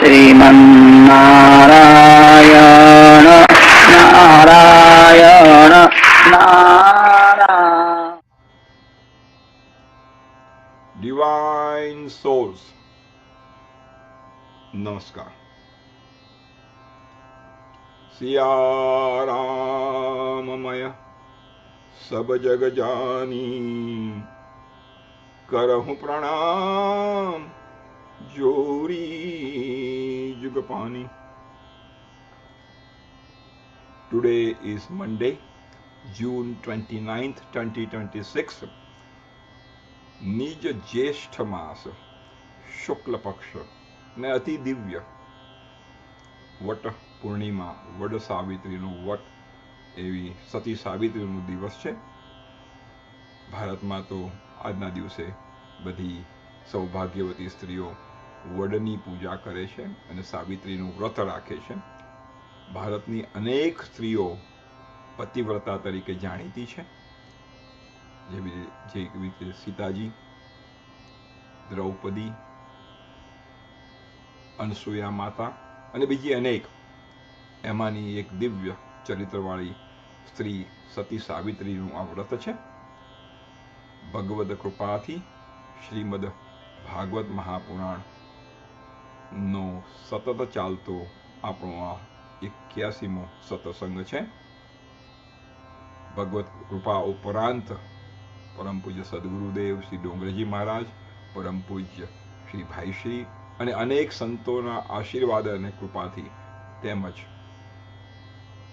Shriman Narayan Narayan Narayan. Divine souls, નમસ્કાર. સિયારામમય સબ જગ જાની, કરહું પ્રણામ જોરી જુગ પાની. Today is Monday, June 29th, 2026. નિજ જ્યેષ્ઠ માસ, શુક્લ પક્ષ ને અતિ દિવ્ય વટ પૂર્ણિમા, વડ સાવિત્રીનું વટ એવી સતી સાવિત્રીનો દિવસ છે. ભારતમાં તો આજના દિવસે બધી સૌભાગ્યવતી સ્ત્રીઓ વડની પૂજા કરે છે અને સાવિત્રીનું વ્રત રાખે છે. ભારતની અનેક સ્ત્રીઓ પતિવ્રતા તરીકે જાણીતી છે, જેવી રીતે સીતાજી, દ્રૌપદી, અનસુયા માતા અને બીજી અનેક. એમાંની એક દિવ્ય ચરિત્રવાળી સ્ત્રી સતી સાવિત્રીનું આ વ્રત છે. ભગવદ કૃપાથી શ્રીમદ ભાગવત મહાપુરાણ નો સતત ચાલતો આપણો આ 81મો સત્સંગ છે. ભગવત કૃપા ઉપરાંત પરમ પૂજ્ય સદગુરુદેવ શ્રી ડોંગરજી મહારાજ, પરમ પૂજ્ય શ્રી ભાઈશ્રી અને અનેક સંતોના આશીર્વાદ અને કૃપાથી તેમજ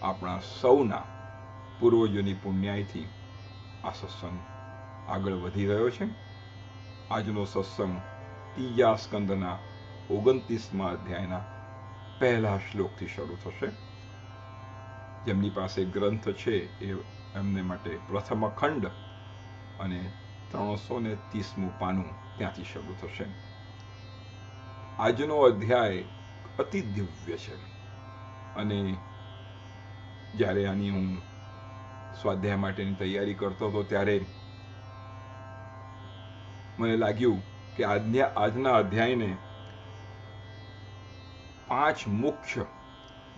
આપણા સૌના પૂર્વજોની પુણ્યાયથી આ સત્સંગ આગળ વધી રહ્યો છે. આજનો સત્સંગ ત્રીજા સ્કંદના 29મા અધ્યાયના પહેલા શ્લોકથી શરૂ થશે. જેમની પાસે ગ્રંથ છે એ એમને માટે પ્રથમ ખંડ અને 330મું પાનું ત્યાંથી શરૂ થશે. આજનો અધ્યાય અતિ દિવ્ય છે અને જ્યારે આની હું સ્વાધ્યાય માટેની તૈયારી કરતો હતો ત્યારે મને લાગ્યું કે આજના અધ્યાયને 5 મુખ્ય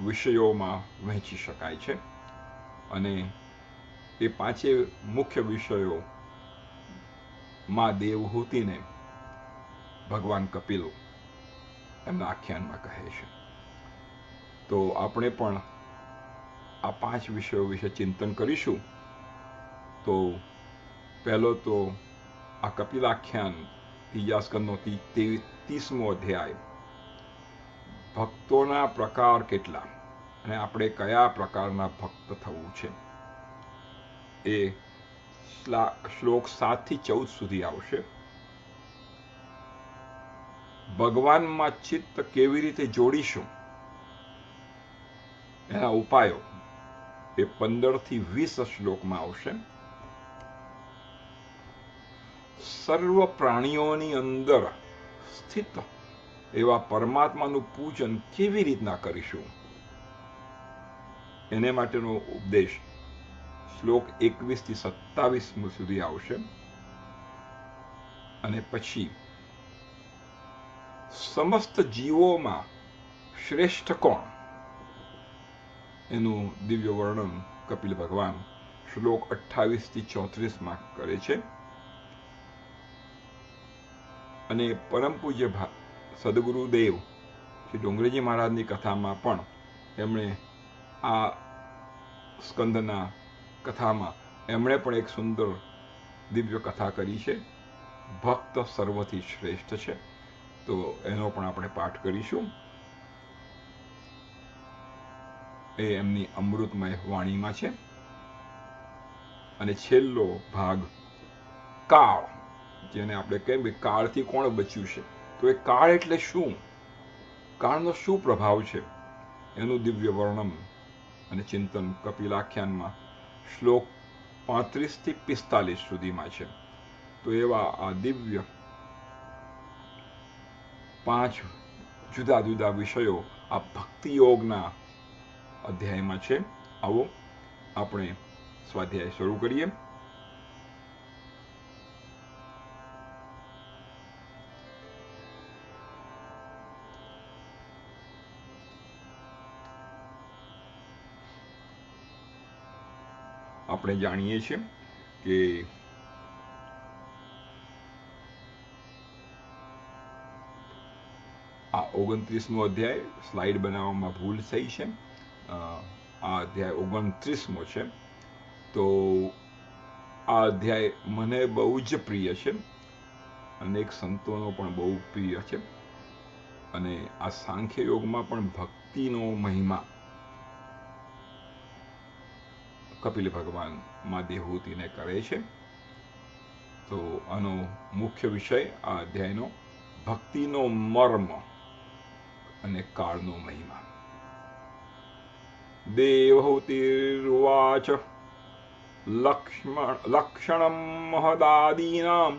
વિષયોમાં વહેંચી શકાય છે અને એ 5 મુખ્ય વિષયો માં દેવહૂતિને ભગવાન કપિલ એમના આખ્યાનમાં કહે છે. તો આપણે પણ આ 5 વિષયો વિશે ચિંતન કરીશું. તો પહેલો તો આ કપિલાખ્યાન ત્રીજા સ્કંદનો 30મો અધ્યાય, ભક્તોના પ્રકાર કેટલા અને આપણે કયા પ્રકારના ભક્ત થવું છે, એ શ્લોક 7 થી 14 સુધી આવશે. ભગવાનમાં ચિત્ત કેવી રીતે જોડીશું એના ઉપાયો એ 15 થી 20 શ્લોકમાં આવશે. સર્વ પ્રાણીઓની અંદર સ્થિત એવા પરમાત્માનું પૂજન કેવી રીતના કરીશું એને માટેનો ઉપદેશ શ્લોક 21 થી 27 સુધી આવશે. અને પછી સમસ્ત જીવોમાં શ્રેષ્ઠ કોણ એનું દિવ્ય વર્ણન કપિલ ભગવાન શ્લોક 28 થી 34 કરે છે. અને પરમ પૂજ્ય સદગુરુદેવ શ્રી ડોંગરેજી મહારાજની કથામાં પણ એમણે આ સ્કંદના કથામાં એમણે પણ એક સુંદર દિવ્ય કથા કરી છે. ભક્ત સર્વથી શ્રેષ્ઠ છે, તો એનો પણ આપણે પાઠ કરીશું. એ એમની અમૃતમય વાણીમાં છે. અને છેલ્લો ભાગ કાળ, જેને આપણે કહીએ કે કાળથી કોણ બચ્યું છે, તો એ કાળ એટલે શું, કાળનો શું પ્રભાવ છે એનું દિવ્ય વર્ણન અને ચિંતન કપિલાખ્યાનમાં શ્લોક 35 થી 45 સુધીમાં છે. તો એવા આ દિવ્ય 5 જુદા જુદા વિષયો આ ભક્તિ યોગના અધ્યાયમાં છે. આવો આપણે સ્વાધ્યાય શરૂ કરીએ. આપણે જાણીએ છીએ કે આ 29મો અધ્યાય, સ્લાઇડ બનાવવામાં ભૂલ થઈ છે. આ અધ્યાય 29મો છે. તો આ અધ્યાય મને બહુ જ પ્રિય છે, અનેક સંતોનો પણ બહુ પ્રિય છે. અને આ સાંખ્ય યોગમાં પણ ભક્તિનો મહિમા કપિલ ભગવાન માં દેહૂતિને કરે છે. તો આનો મુખ્ય વિષય આ અધ્યાયનો ભક્તિનો મર્મ અને કાળનો મહિમા. દેવહૂતિર્વાચ લક્ષણમ મહદાદીનામ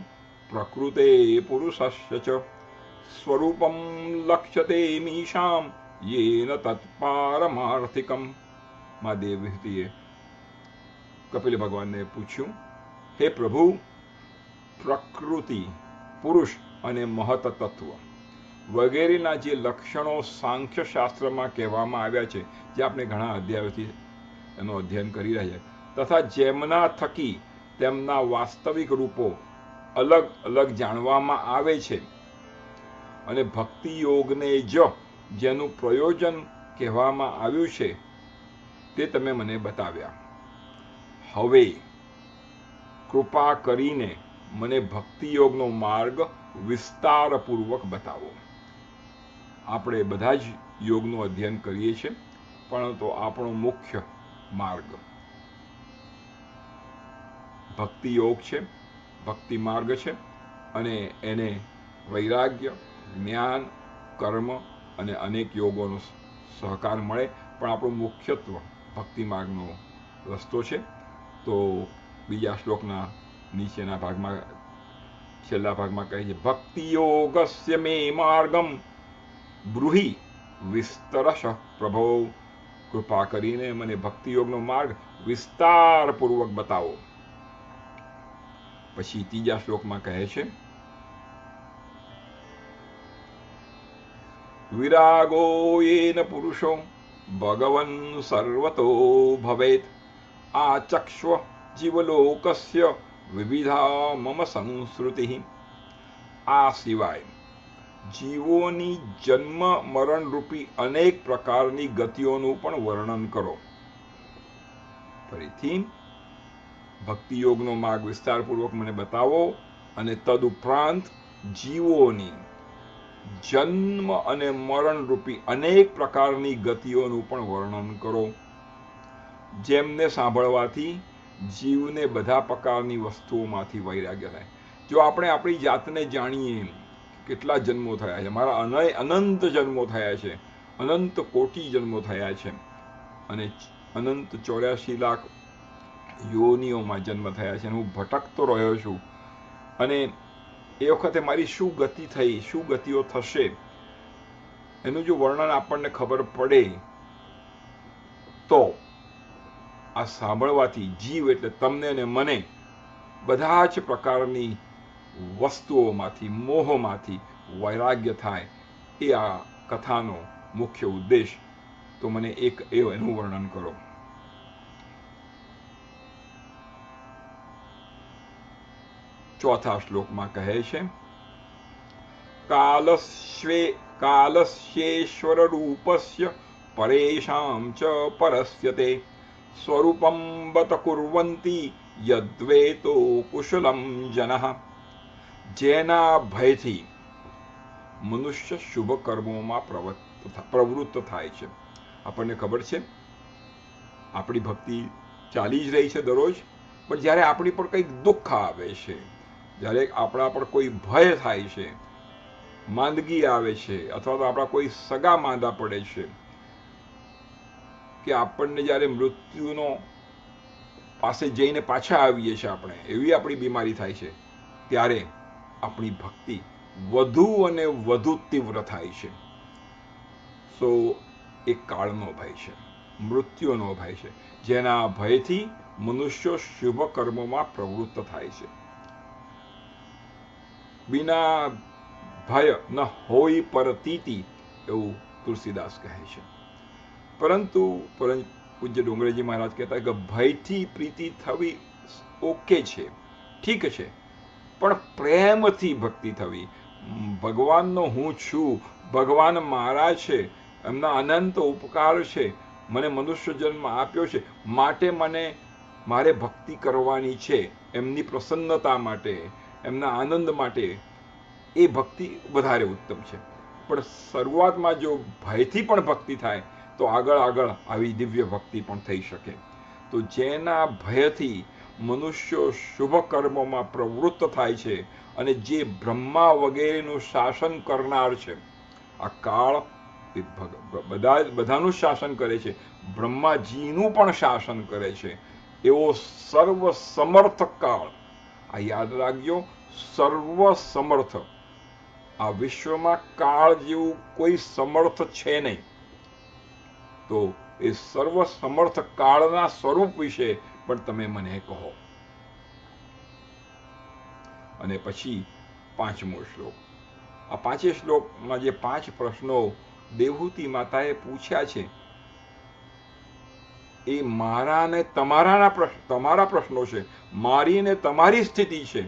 પ્રકૃતે પુરુષસ્ય ચ સ્વરૂપમ લક્ષ્યતે મીશામ યેન તત્પારમાર્થિકમ. માં દેવહૂતિએ કપિલ ભગવાનને પૂછ્યું, હે પ્રભુ, પ્રકૃતિ, પુરુષ અને મહત તત્વ વગેરેના જે લક્ષણો સાંખ્ય શાસ્ત્રમાં કહેવામાં આવ્યા છે, જે આપણે ઘણા અધ્યાયોથી એનું અધ્યયન કરી રહ્યા છે, તથા જેમના થકી તેમના વાસ્તવિક રૂપો અલગ અલગ જાણવામાં આવે છે, અને ભક્તિ યોગને જેનું પ્રયોજન કહેવામાં આવ્યું છે તે તમે મને બતાવ્યા. હવે કૃપા કરીને મને ભક્તિ યોગનો માર્ગ વિસ્તારપૂર્વક બતાવો. આપણે બધા જ યોગનું અધ્યયન કરીએ છીએ, પરંતુ આપણો મુખ્ય માર્ગ ભક્તિ યોગ છે, ભક્તિ માર્ગ છે. અને એને વૈરાગ્ય, જ્ઞાન, કર્મ અને અનેક યોગોનો સહકાર મળે, પણ આપણું મુખ્યત્વ ભક્તિ માર્ગનો રસ્તો છે. તો બીજા શ્લોકના નીચેના ભાગમાં, છેલ્લા ભાગમાં કહે છે, ભક્તિ યોગસ્ય મે માર્ગમ બ્રૂહિ વિસ્તરશ પ્રભો. કૃપા કરીને મને ભક્તિ યોગનો માર્ગ વિસ્તારપૂર્વક બતાવો. પછી ત્રીજા શ્લોકમાં કહે છે, વિરાગો યેન પુરુષો ભગવન સર્વતો ભવેત આચક્ષ્વ જીવલોકસ્ય વિવિધા મમ સંસ્કૃતિ. આ સિવાય જીવોની જન્મ મરણ રૂપી અનેક પ્રકારની ગતિઓનું પણ વર્ણન કરો. ફરીથી, ભક્તિ યોગનો માર્ગ વિસ્તારપૂર્વક મને બતાવો, અને તદુપરાંત જીવોની જન્મ અને મરણ રૂપી અનેક પ્રકારની ગતિઓનું પણ વર્ણન કરો, જેમને સાંભળવાથી જીવને બધા પ્રકારની વસ્તુઓમાંથી વૈરાગ્ય થાય. જો આપણે આપણી જાતને જાણીએ, કેટલા જન્મો થયા છે, મારા અનંત જન્મો થયા છે, અનંત કોટી જન્મો થયા છે, અને અનંત 84 લાખ યોનિઓમાં જન્મ થયા છે, હું ભટકતો રહ્યો છું, અને એ વખતે મારી શું ગતિ થઈ, શું ગતિઓ થશે, એનું જો વર્ણન આપણને ખબર પડે તો આ સાંભળવાથી જીવ એટલે તમને અને મને બધા જ પ્રકારની વસ્તુઓમાંથી, મોહમાંથી વૈરાગ્ય થાય. એ આ કથાનો મુખ્ય ઉદ્દેશ. તો મને એનું વર્ણન કરો. ચોથા શ્લોકમાં કહે છે, કાલસ્યેશ્વર રૂપસ્ય પરેશામ ચ પરસ્યતે સ્વરૂપમ બત કુર્વંતી યદ્વેતો કુશલમ જનઃ. જેના ભયથી મનુષ્ય શુભ કર્મોમાં પ્રવૃત્ત થાય છે. આપણને ખબર છે, આપણી ભક્તિ ચાલી જ રહી છે દરરોજ, પણ જ્યારે આપણી પર કંઈક દુઃખ આવે છે, જ્યારે આપણા પર કોઈ ભય થાય છે, માંદગી આવે છે, અથવા તો આપણા કોઈ સગા માંદા પડે છે, કે આપણને જ્યારે મૃત્યુનો પાસે જઈને પાછા આવીએ છીએ, આપણે એવી આપણી બીમારી થાય છે, ત્યારે આપણી ભક્તિ વધુ અને વધુ તીવ્ર થાય છે. સો એ કાળનો ભય છે, મૃત્યુનો ભય છે, જેના ભયથી મનુષ્યો શુભ કર્મોમાં પ્રવૃત્ત થાય છે. બિના ભય ન હોય પરતીતિ, એવું તુલસીદાસ કહે છે. પરંતુ પૂજ્ય ડોંગરેજી મહારાજ કહેતા કે ભયથી પ્રીતિ થવી ઓકે છે, ઠીક છે, પણ પ્રેમથી ભક્તિ થવી. ભગવાનનો હું છું, ભગવાન મારા છે, એમના અનંત ઉપકાર છે, મને મનુષ્ય જન્મ આપ્યો છે, માટે મારે ભક્તિ કરવાની છે, એમની પ્રસન્નતા માટે, એમના આનંદ માટે. એ ભક્તિ વધારે ઉત્તમ છે. પણ શરૂઆતમાં જો ભયથી પણ ભક્તિ થાય તો આગળ આગળ આવી દિવ્ય ભક્તિ પણ થઈ શકે. તો જેના ભયથી મનુષ્યો શુભ કર્મોમાં પ્રવૃત્ત થાય છે અને જે બ્રહ્મા વગેરેનું શાસન કરનાર છે, આ કાળ બધાનું શાસન કરે છે, બ્રહ્માજીનું પણ શાસન કરે છે, એવો સર્વ સમર્થ કાળ. આ યાદ રાખજો, સર્વ સમર્થ. આ વિશ્વમાં કાળ જેવું કોઈ સમર્થ છે નહીં. તો એ સર્વ સમર્થ કાળના સ્વરૂપ વિશે પણ તમે મને કહો. અને પછી 5મો શ્લોક. આ 5 શ્લોકમાં જે 5 પ્રશ્નો દેવહૂતિ માતાએ પૂછ્યા છે એ મારા ને તમારા પ્રશ્નો છે, મારી ને તમારી સ્થિતિ છે,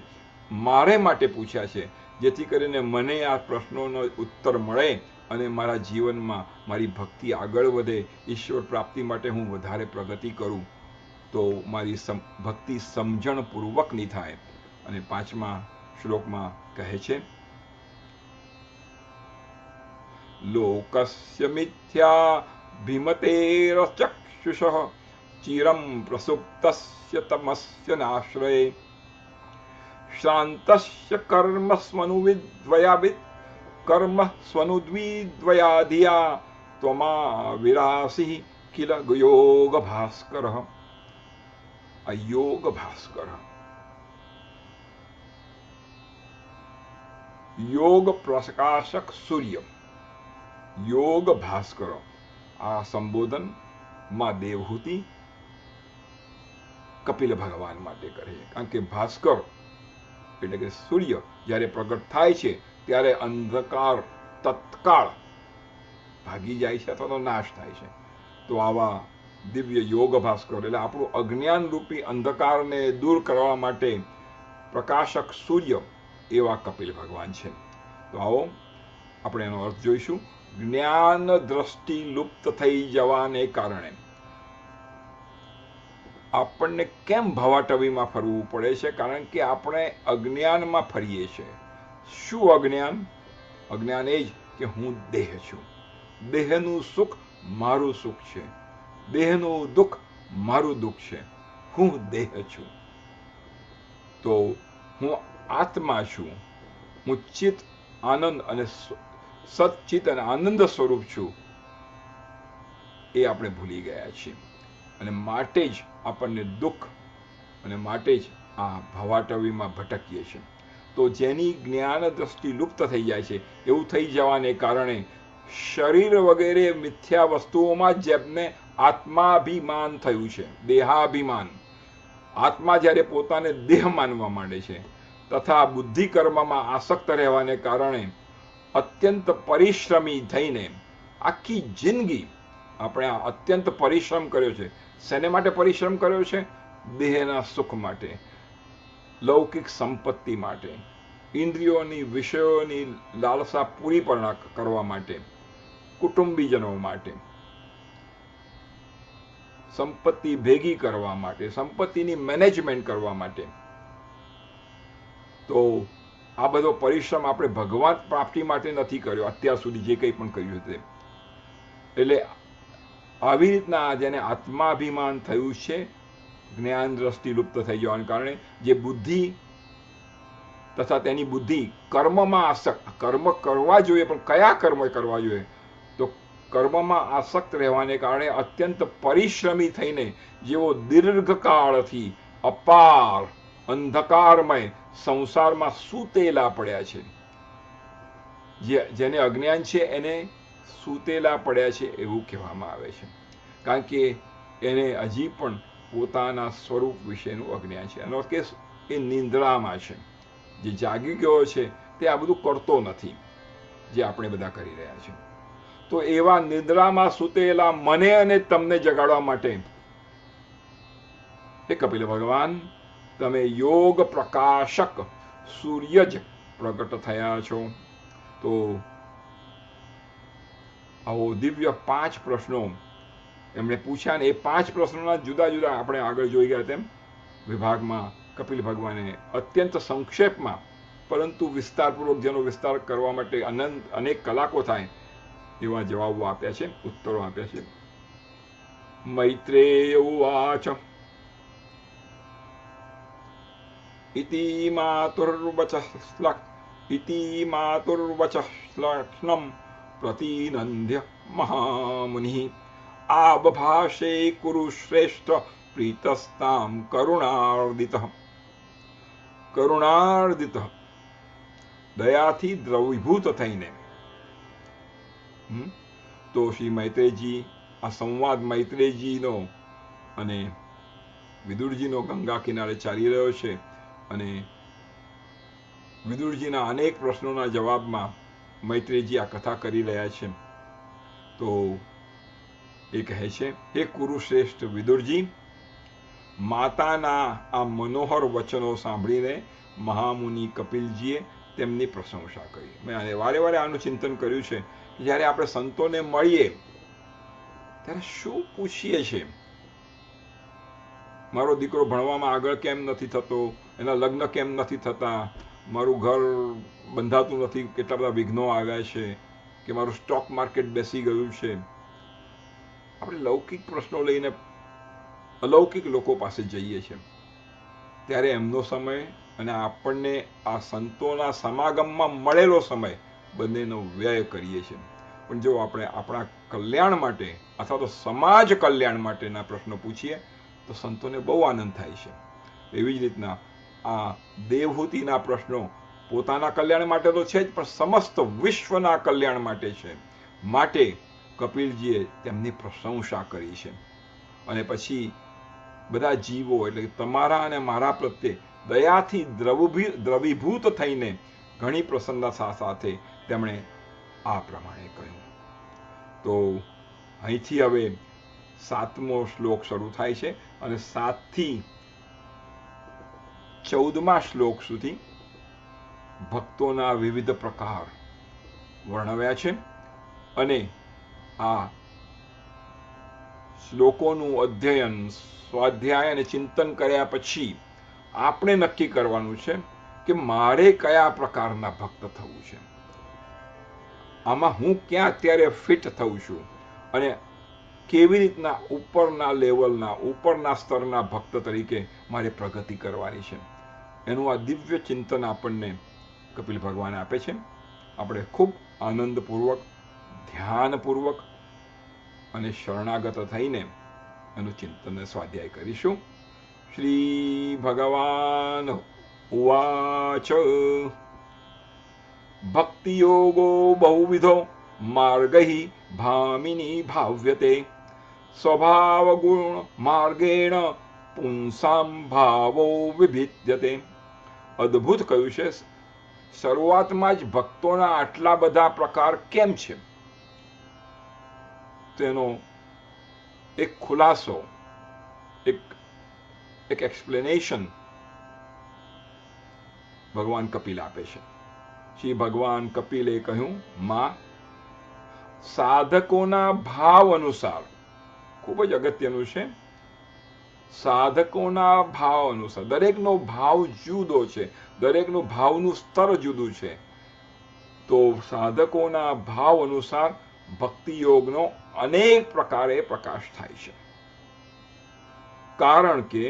મારે માટે પૂછ્યા છે, જેથી કરીને મને આ પ્રશ્નોનો ઉત્તર મળે અને મારા જીવનમાં મારી ભક્તિ આગળ વધે, ઈશ્વર પ્રાપ્તિ માટે હું વધારે પ્રગતિ કરું, તો મારી ભક્તિ સમજણપૂર્વકની થાય. અને 5મા શ્લોકમાં કહે છે, લોકસ્ય મિથ્યા ભીમતેરચક્ષુષઃ ચિરમ પ્રસુપ્તસ્ય તમસ્ય નાશ્રયે શ્રાંતસ્ય કર્મ સ્વનુદ્વિદ્વયા ત્વમા વિરાસી કિલ યોગ ભાસ્કર. આ યોગ ભાસ્કર, યોગ પ્રકાશક સૂર્ય, યોગ ભાસ્કર. આ સંબોધન માં દેવહૂતિ કપિલ ભગવાન માટે કરે છે. કારણ કે ભાસ્કર એટલે કે સૂર્ય જ્યારે પ્રગટ થાય છે ત્યારે અંધકાર તત્કાળ ભાગી જાય છે અથવા તો નાશ થાય છે. તો આવા દિવ્ય યોગ ભાસ્કર એટલે આપણું અજ્ઞાન રૂપી અંધકારને દૂર કરવા માટે પ્રકાશક સૂર્ય એવા કપિલ ભગવાન છે. તો આવો આપણે એનો અર્થ જોઈશું. જ્ઞાન દ્રષ્ટિ લુપ્ત થઈ જવાને કારણે આપણને કેમ ભવાટવીમાં ફરવું પડે છે? કારણ કે આપણે અજ્ઞાનમાં ફરીએ છીએ. શું અજ્ઞાન? અજ્ઞાન એ જ કે હું દેહ છું, દેહનું સુખ મારું સુખ છે, દેહનું દુઃખ મારું દુઃખ છે, હું દેહ છું. તો હું આત્મા છું, હું ચિત્ત આનંદ અને સચ્ચિત અને આનંદ સ્વરૂપ છું, એ આપણે ભૂલી ગયા છીએ. અને માટે જ આપણને દુઃખ અને માટે જ આ ભવાટવીમાં ભટકીએ છીએ. તો જેની જ્ઞાન દ્રષ્ટિ લુપ્ત થઈ જાય છે, એવું થઈ જવાને કારણે શરીર વગેરે મિથ્યા વસ્તુઓમાં જેમને આત્માભિમાન થયું છે, દેહાભિમાન, આત્મા જ્યારે પોતાને દેહ માનવા માંડે છે, તથા બુદ્ધિ કર્મમાં આસક્ત રહેવાને કારણે અત્યંત પરિશ્રમી થઈને આખી જિંદગી આપણે અત્યંત પરિશ્રમ કર્યો છે. શેને માટે પરિશ્રમ કર્યો છે? દેહના સુખ માટે, લૌકિક સંપત્તિ માટે, ઇન્દ્રિયોની વિષયોની લાલસા પૂરી કરવા માટે, કુટુંબીજનો માટે, સંપત્તિ ભેગી કરવા માટે, સંપત્તિની મેનેજમેન્ટ કરવા માટે. તો આ બધો પરિશ્રમ આપણે ભગવાન પ્રાપ્તિ માટે નથી કર્યો અત્યાર સુધી જે કંઈ પણ કર્યું તે. એટલે આવી રીતના જેને આત્માભિમાન થયું છે, જ્ઞાન દ્રષ્ટિ લુપ્ત થઈ જવાને કારણે જે બુદ્ધિ તથા તેની બુદ્ધિ કર્મમાં આસક્ત, કર્મ કરવા જોઈએ પણ કયા કર્મ કરવા જોઈએ? તો કર્મમાં આસક્ત રહેવાને કારણે અત્યંત પરિશ્રમી થઈને જેઓ દીર્ઘકાળથી અપાર અંધકારમય સંસારમાં સૂતેલા પડ્યા છે, જેને અજ્ઞાન છે એને સૂતેલા પડ્યા છે એવું કહેવામાં આવે છે. કારણ કે એને હજી પણ પોતાના સ્વરૂપ વિશેનું અજ્ઞાન છે. એનો કે એ નિંદ્રામાં છે. જે જાગી ગયો છે તે આ બધું કરતો નથી જે આપણે બધા કરી રહ્યા છે. તો એવા નિદ્રામાં સૂતેલા મને અને તમને જગાડવા માટે હે કપિલ ભગવાન, તમે યોગ પ્રકાશક સૂર્ય જ પ્રગટ થયા છો. તો આવો દિવ્ય 5 પ્રશ્નો એમણે પૂછ્યા, ને એ 5 પ્રશ્નોના જુદા જુદા આપણે આગળ જોઈ ગયા તેમ વિભાગમાં કપિલ ભગવાને અત્યંત સંક્ષેપમાં પરંતુ વિસ્તારપૂર્વક, જેનો વિસ્તાર કરવા માટે અનેક કલાકો થાય એવા જવાબો આપ્યા છે, ઉત્તરો આપ્યા છે. મૈત્રેય ઉવાચ ઇતિ માતુર્વચઃ શ્લક્ષ્ણં પ્રતિનંદ્ય મહામુનિઃ આબભાષે કુરુ શ્રેષ્ઠ પ્રીતસ્તામ કરુણાર્દિતઃ. કરુણાર્દિતઃ દયાથી દ્રવીભૂત થઈને. તો શ્રી મૈત્રેયજી, આ સંવાદ મૈત્રેયજીનો અને વિદુરજીનો ગંગા કિનારે ચાલી રહ્યો છે, અને વિદુરજીના અનેક પ્રશ્નોના જવાબમાં મૈત્રેયજી આ કથા કરી રહ્યા છે. તો એ કહે છે, હે કુરુશ્રેષ્ઠ વિદુરજી, માતાના આ મનોહર વચનો સાંભળીને મહામુનિ કપિલજીએ તેમની પ્રશંસા કરી. મેં વારે વારે આનું ચિંતન કર્યું છે કે જ્યારે આપણે સંતોને મળીએ ત્યારે શું પૂછીએ છીએ? મારો દીકરો ભણવામાં આગળ કેમ નથી થતો, એના લગ્ન કેમ નથી થતા, મારું ઘર બંધાતું નથી, કેટલા બધા વિઘ્નો આવ્યા છે, કે મારું સ્ટોક માર્કેટ બેસી ગયું છે. આપણે લૌકિક પ્રશ્નો લઈને અલૌકિક લોકો પાસે જઈએ છીએ, ત્યારે એમનો સમય અને આપણને આ સંતોના સમાગમમાં મળેલો સમય બંનેનો વ્યય કરીએ છીએ. પણ જો આપણે આપણા કલ્યાણ માટે અથવા તો સમાજ કલ્યાણ માટેના પ્રશ્નો પૂછીએ તો સંતોને બહુ આનંદ થાય છે. એવી જ રીતના આ દેવહૂતિના પ્રશ્નો પોતાના કલ્યાણ માટે તો છે જ, પણ સમસ્ત વિશ્વના કલ્યાણ માટે છે. માટે કપિલજીએ તેમની પ્રશંસા કરી છે. અને પછી બધા જીવો એટલે તમારા અને મારા પ્રત્યે દયાથી દ્રવીભૂત થઈને ઘણી પ્રસન્નતા સાથે તેમણે આ પ્રમાણે કહ્યું. તો અહીંથી હવે 7મો શ્લોક શરૂ થાય છે, અને 7 થી 14મા શ્લોક સુધી ભક્તોના વિવિધ પ્રકાર વર્ણવ્યા છે. અને આ શ્લોકોનું અધ્યયન, સ્વાધ્યાય અને ચિંતન કર્યા પછી આપણે નક્કી કરવાનું છે કે મારે કયા પ્રકારના ભક્ત થવું છે, આમાં હું ક્યાં અત્યારે ફિટ થઉં છું, અને કેવી રીતના ઉપરના લેવલના, ઉપરના સ્તરના ભક્ત તરીકે મારે પ્રગતિ કરવાની છે. એનું આ દિવ્ય ચિંતન આપણને કપિલ ભગવાન આપે છે. આપણે ખૂબ આનંદપૂર્વક, ધ્યાનપૂર્વક અને શરણાગત થઈને એનું ચિંતન સ્વાધ્યાય કરીશું. શ્રી ભગવાન ઉવાચ ભક્તિ યોગો બહુવિધો માર્ગૈ ભામિની ભાવ્યતે સ્વભાવ ગુણ માર્ગેણ પુંસામ ભાવો વિભિદ્યતે. અદ્ભુત કહ્યું છે. શરૂઆતમાં જ ભક્તોના આટલા બધા પ્રકાર કેમ છે તેનો એક ખુલાસો, એક એક્સપ્લેનેશન ભગવાન કપિલ આપે છે. શ્રી ભગવાન કપિલે કહ્યું, માં, સાધકોના ભાવ અનુસાર, ખૂબ જ અગત્યનું છે, સાધકોના ભાવ અનુસાર, દરેકનો ભાવ જુદો છે, દરેકનું ભાવનું સ્તર જુદું છે. તો સાધકોના ભાવ અનુસાર ભક્તિ યોગનો અનેક પ્રકારે પ્રકાશ થાય છે. કારણ કે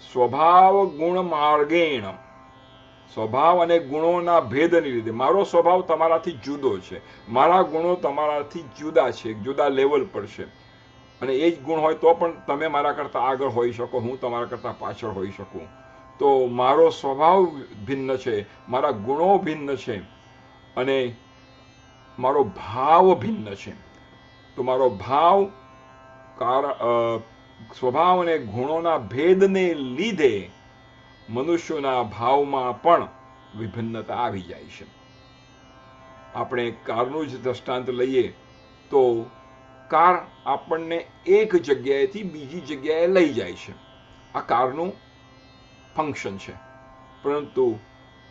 સ્વભાવ ગુણ માર્ગેણ, સ્વભાવ અને ગુણોના ભેદને લીધે, મારો સ્વભાવ તમારાથી જુદો છે, મારા ગુણો તમારાથી જુદા છે, જુદા લેવલ પર છે. અને એ જ ગુણ હોય તો પણ તમે મારા કરતાં આગળ હોઈ શકો, હું તમારા કરતાં પાછળ હોઈ શકું. તો મારો સ્વભાવ ભિન્ન છે, મારા ગુણો ભિન્ન છે, અને મારો ભાવ ભિન્ન છે. તો મારો ભાવ, સ્વભાવ અને ગુણોના ભેદને લીધે મનુષ્યોના ભાવમાં પણ વિભિન્નતા આવી જાય છે. આપણે કારનું જ દ્રષ્ટાંત લઈએ તો કાર આપણને એક જગ્યાએથી બીજી જગ્યાએ લઈ જાય છે. આ કારનું ફંક્શન છે. પરંતુ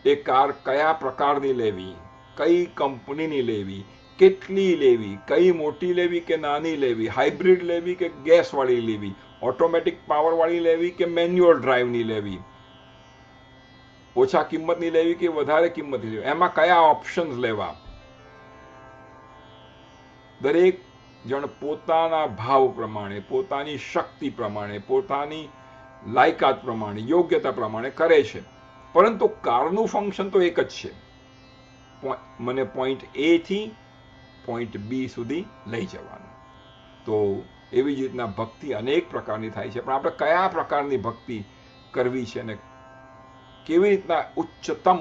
એ કાર કયા પ્રકારની લેવી, કઈ કંપનીની લેવી, કેટલી લેવી, કઈ મોટી લેવી કે નાની લેવી, હાઇબ્રિડ લેવી કે ગેસવાળી લેવી, ઓટોમેટિક પાવરવાળી લેવી કે મેન્યુઅલ ડ્રાઈવની લેવી, ઓછા કિંમતની લેવી કે વધારે કિંમતની લેવી, એમાં કયા ઓપ્શન્સ લેવા, દરેક જણ પોતાના ભાવ પ્રમાણે, પોતાની શક્તિ પ્રમાણે, પોતાની લાયકાત પ્રમાણે, યોગ્યતા પ્રમાણે કરે છે. પરંતુ કારનું ફંક્શન તો એક જ છે, મને પોઈન્ટ એ થી પોઈન્ટ બી સુધી લઈ જવાનું. તો એવી જ રીતના ભક્તિ અનેક પ્રકારની થાય છે, પણ આપણે કયા પ્રકારની ભક્તિ કરવી છે અને કેવી રીતના ઉચ્ચતમ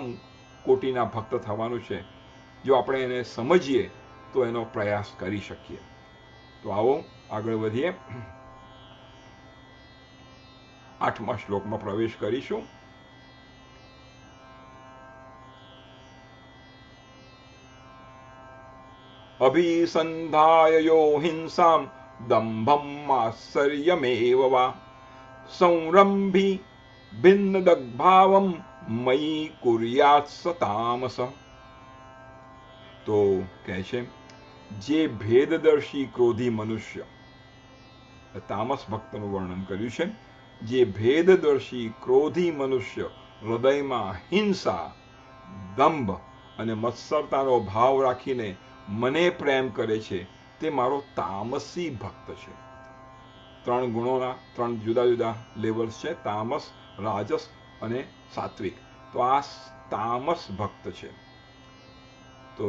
કોટીના ભક્ત થવાનું છે, જો આપણે એને સમજીએ તો એનો પ્રયાસ કરી શકીએ. તો આવો આગળ વધીએ. 8મા શ્લોકમાં પ્રવેશ કરીશું. અભિસંધાય યો હિંસામ દંભમ આશ્ચર્યમેવ વા સંરંભી ભિન્નદગ્ભાવમ મયી કુર્યાત સતામસ. તો કહે છે, જે ભેદદર્શી ક્રોધી મનુષ્ય, તામસ ભક્તનું વર્ણન કર્યું છે, જે ભેદદર્શી ક્રોધી મનુષ્ય હૃદયમાં હિંસા, દંભ અને મત્સરતાનો ભાવ રાખીને મને પ્રેમ કરે છે, તે મારો તામસી ભક્ત છે. 3 ગુણોના 3 જુદા જુદા લેવલ્સ છે, તામસ, રાજસ અને સાત્વિક. તો આ તામસ ભક્ત છે. તો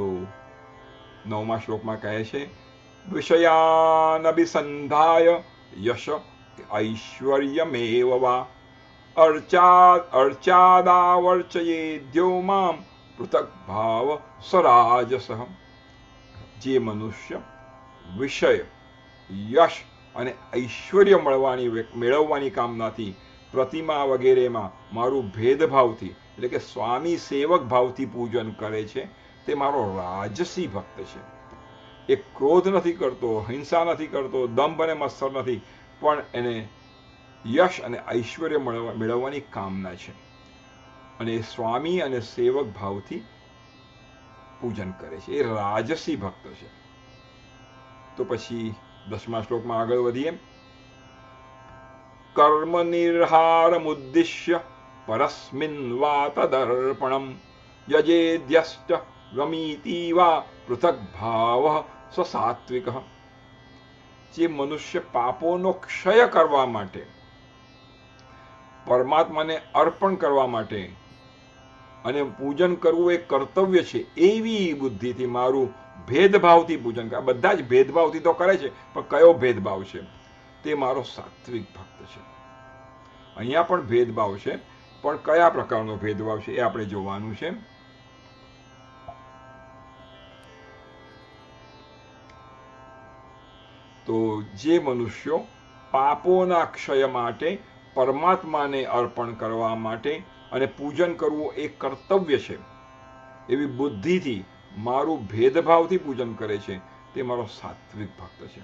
9મા શ્લોકમાં કહે છે, વિષયાનભિસંધાય યશ ઐશ્વર્યમેવ વા અર્ચાદાવર્ચયેદ્યો મામ પૃથક ભાવ સરાજસ. જે મનુષ્ય વિષય, યશ અને ઐશ્વર્ય મેળવવાની કામનાથી પ્રતિમા વગેરેમાં મારું ભેદભાવથી, એટલે કે સ્વામી સેવક ભાવથી પૂજન કરે છે, તે મારો રાજસી ભક્ત છે. એ ક્રોધ નથી કરતો, હિંસા નથી કરતો, દંભ અને મત્સર નથી, પણ એને યશ અને ઐશ્વર્ય મેળવવાની કામના છે, અને સ્વામી અને સેવક ભાવથી પૂજન કરે છે. એ રાજસી ભક્ત છે. તો પછી 10મા શ્લોકમાં આગળ વધીએ. કર્મ નિર્હારમુદ્દિશ્ય પરસ્મિન વા તદર્પણમ યજેદ્યષ્ટ ગમીતિ વા પૃથક ભાવ સ્વસાત્વિક. જે મનુષ્ય પાપોનો ક્ષય કરવા માટે, પરમાત્માને અર્પણ કરવા માટે અને પૂજન કરવું એ કર્તવ્ય છે, એવી બુદ્ધિથી મારું ભેદભાવથી પૂજન કરે. બધા જ ભેદભાવથી તો કરે છે, પણ કયો ભેદભાવ છે? તે મારો સાત્વિક ભક્ત છે. અહીંયા પણ ભેદભાવ છે, પણ કયા પ્રકારનો ભેદભાવ છે એ આપણે જોવાનું છે. તો જે મનુષ્યો પાપોના ક્ષય માટે, પરમાત્માને અર્પણ કરવા માટે અને પૂજન કરવું એ કર્તવ્ય છે, એવી બુદ્ધિથી મારું ભેદભાવથી પૂજન કરે છે, તે મારો સાત્વિક ભક્ત છે.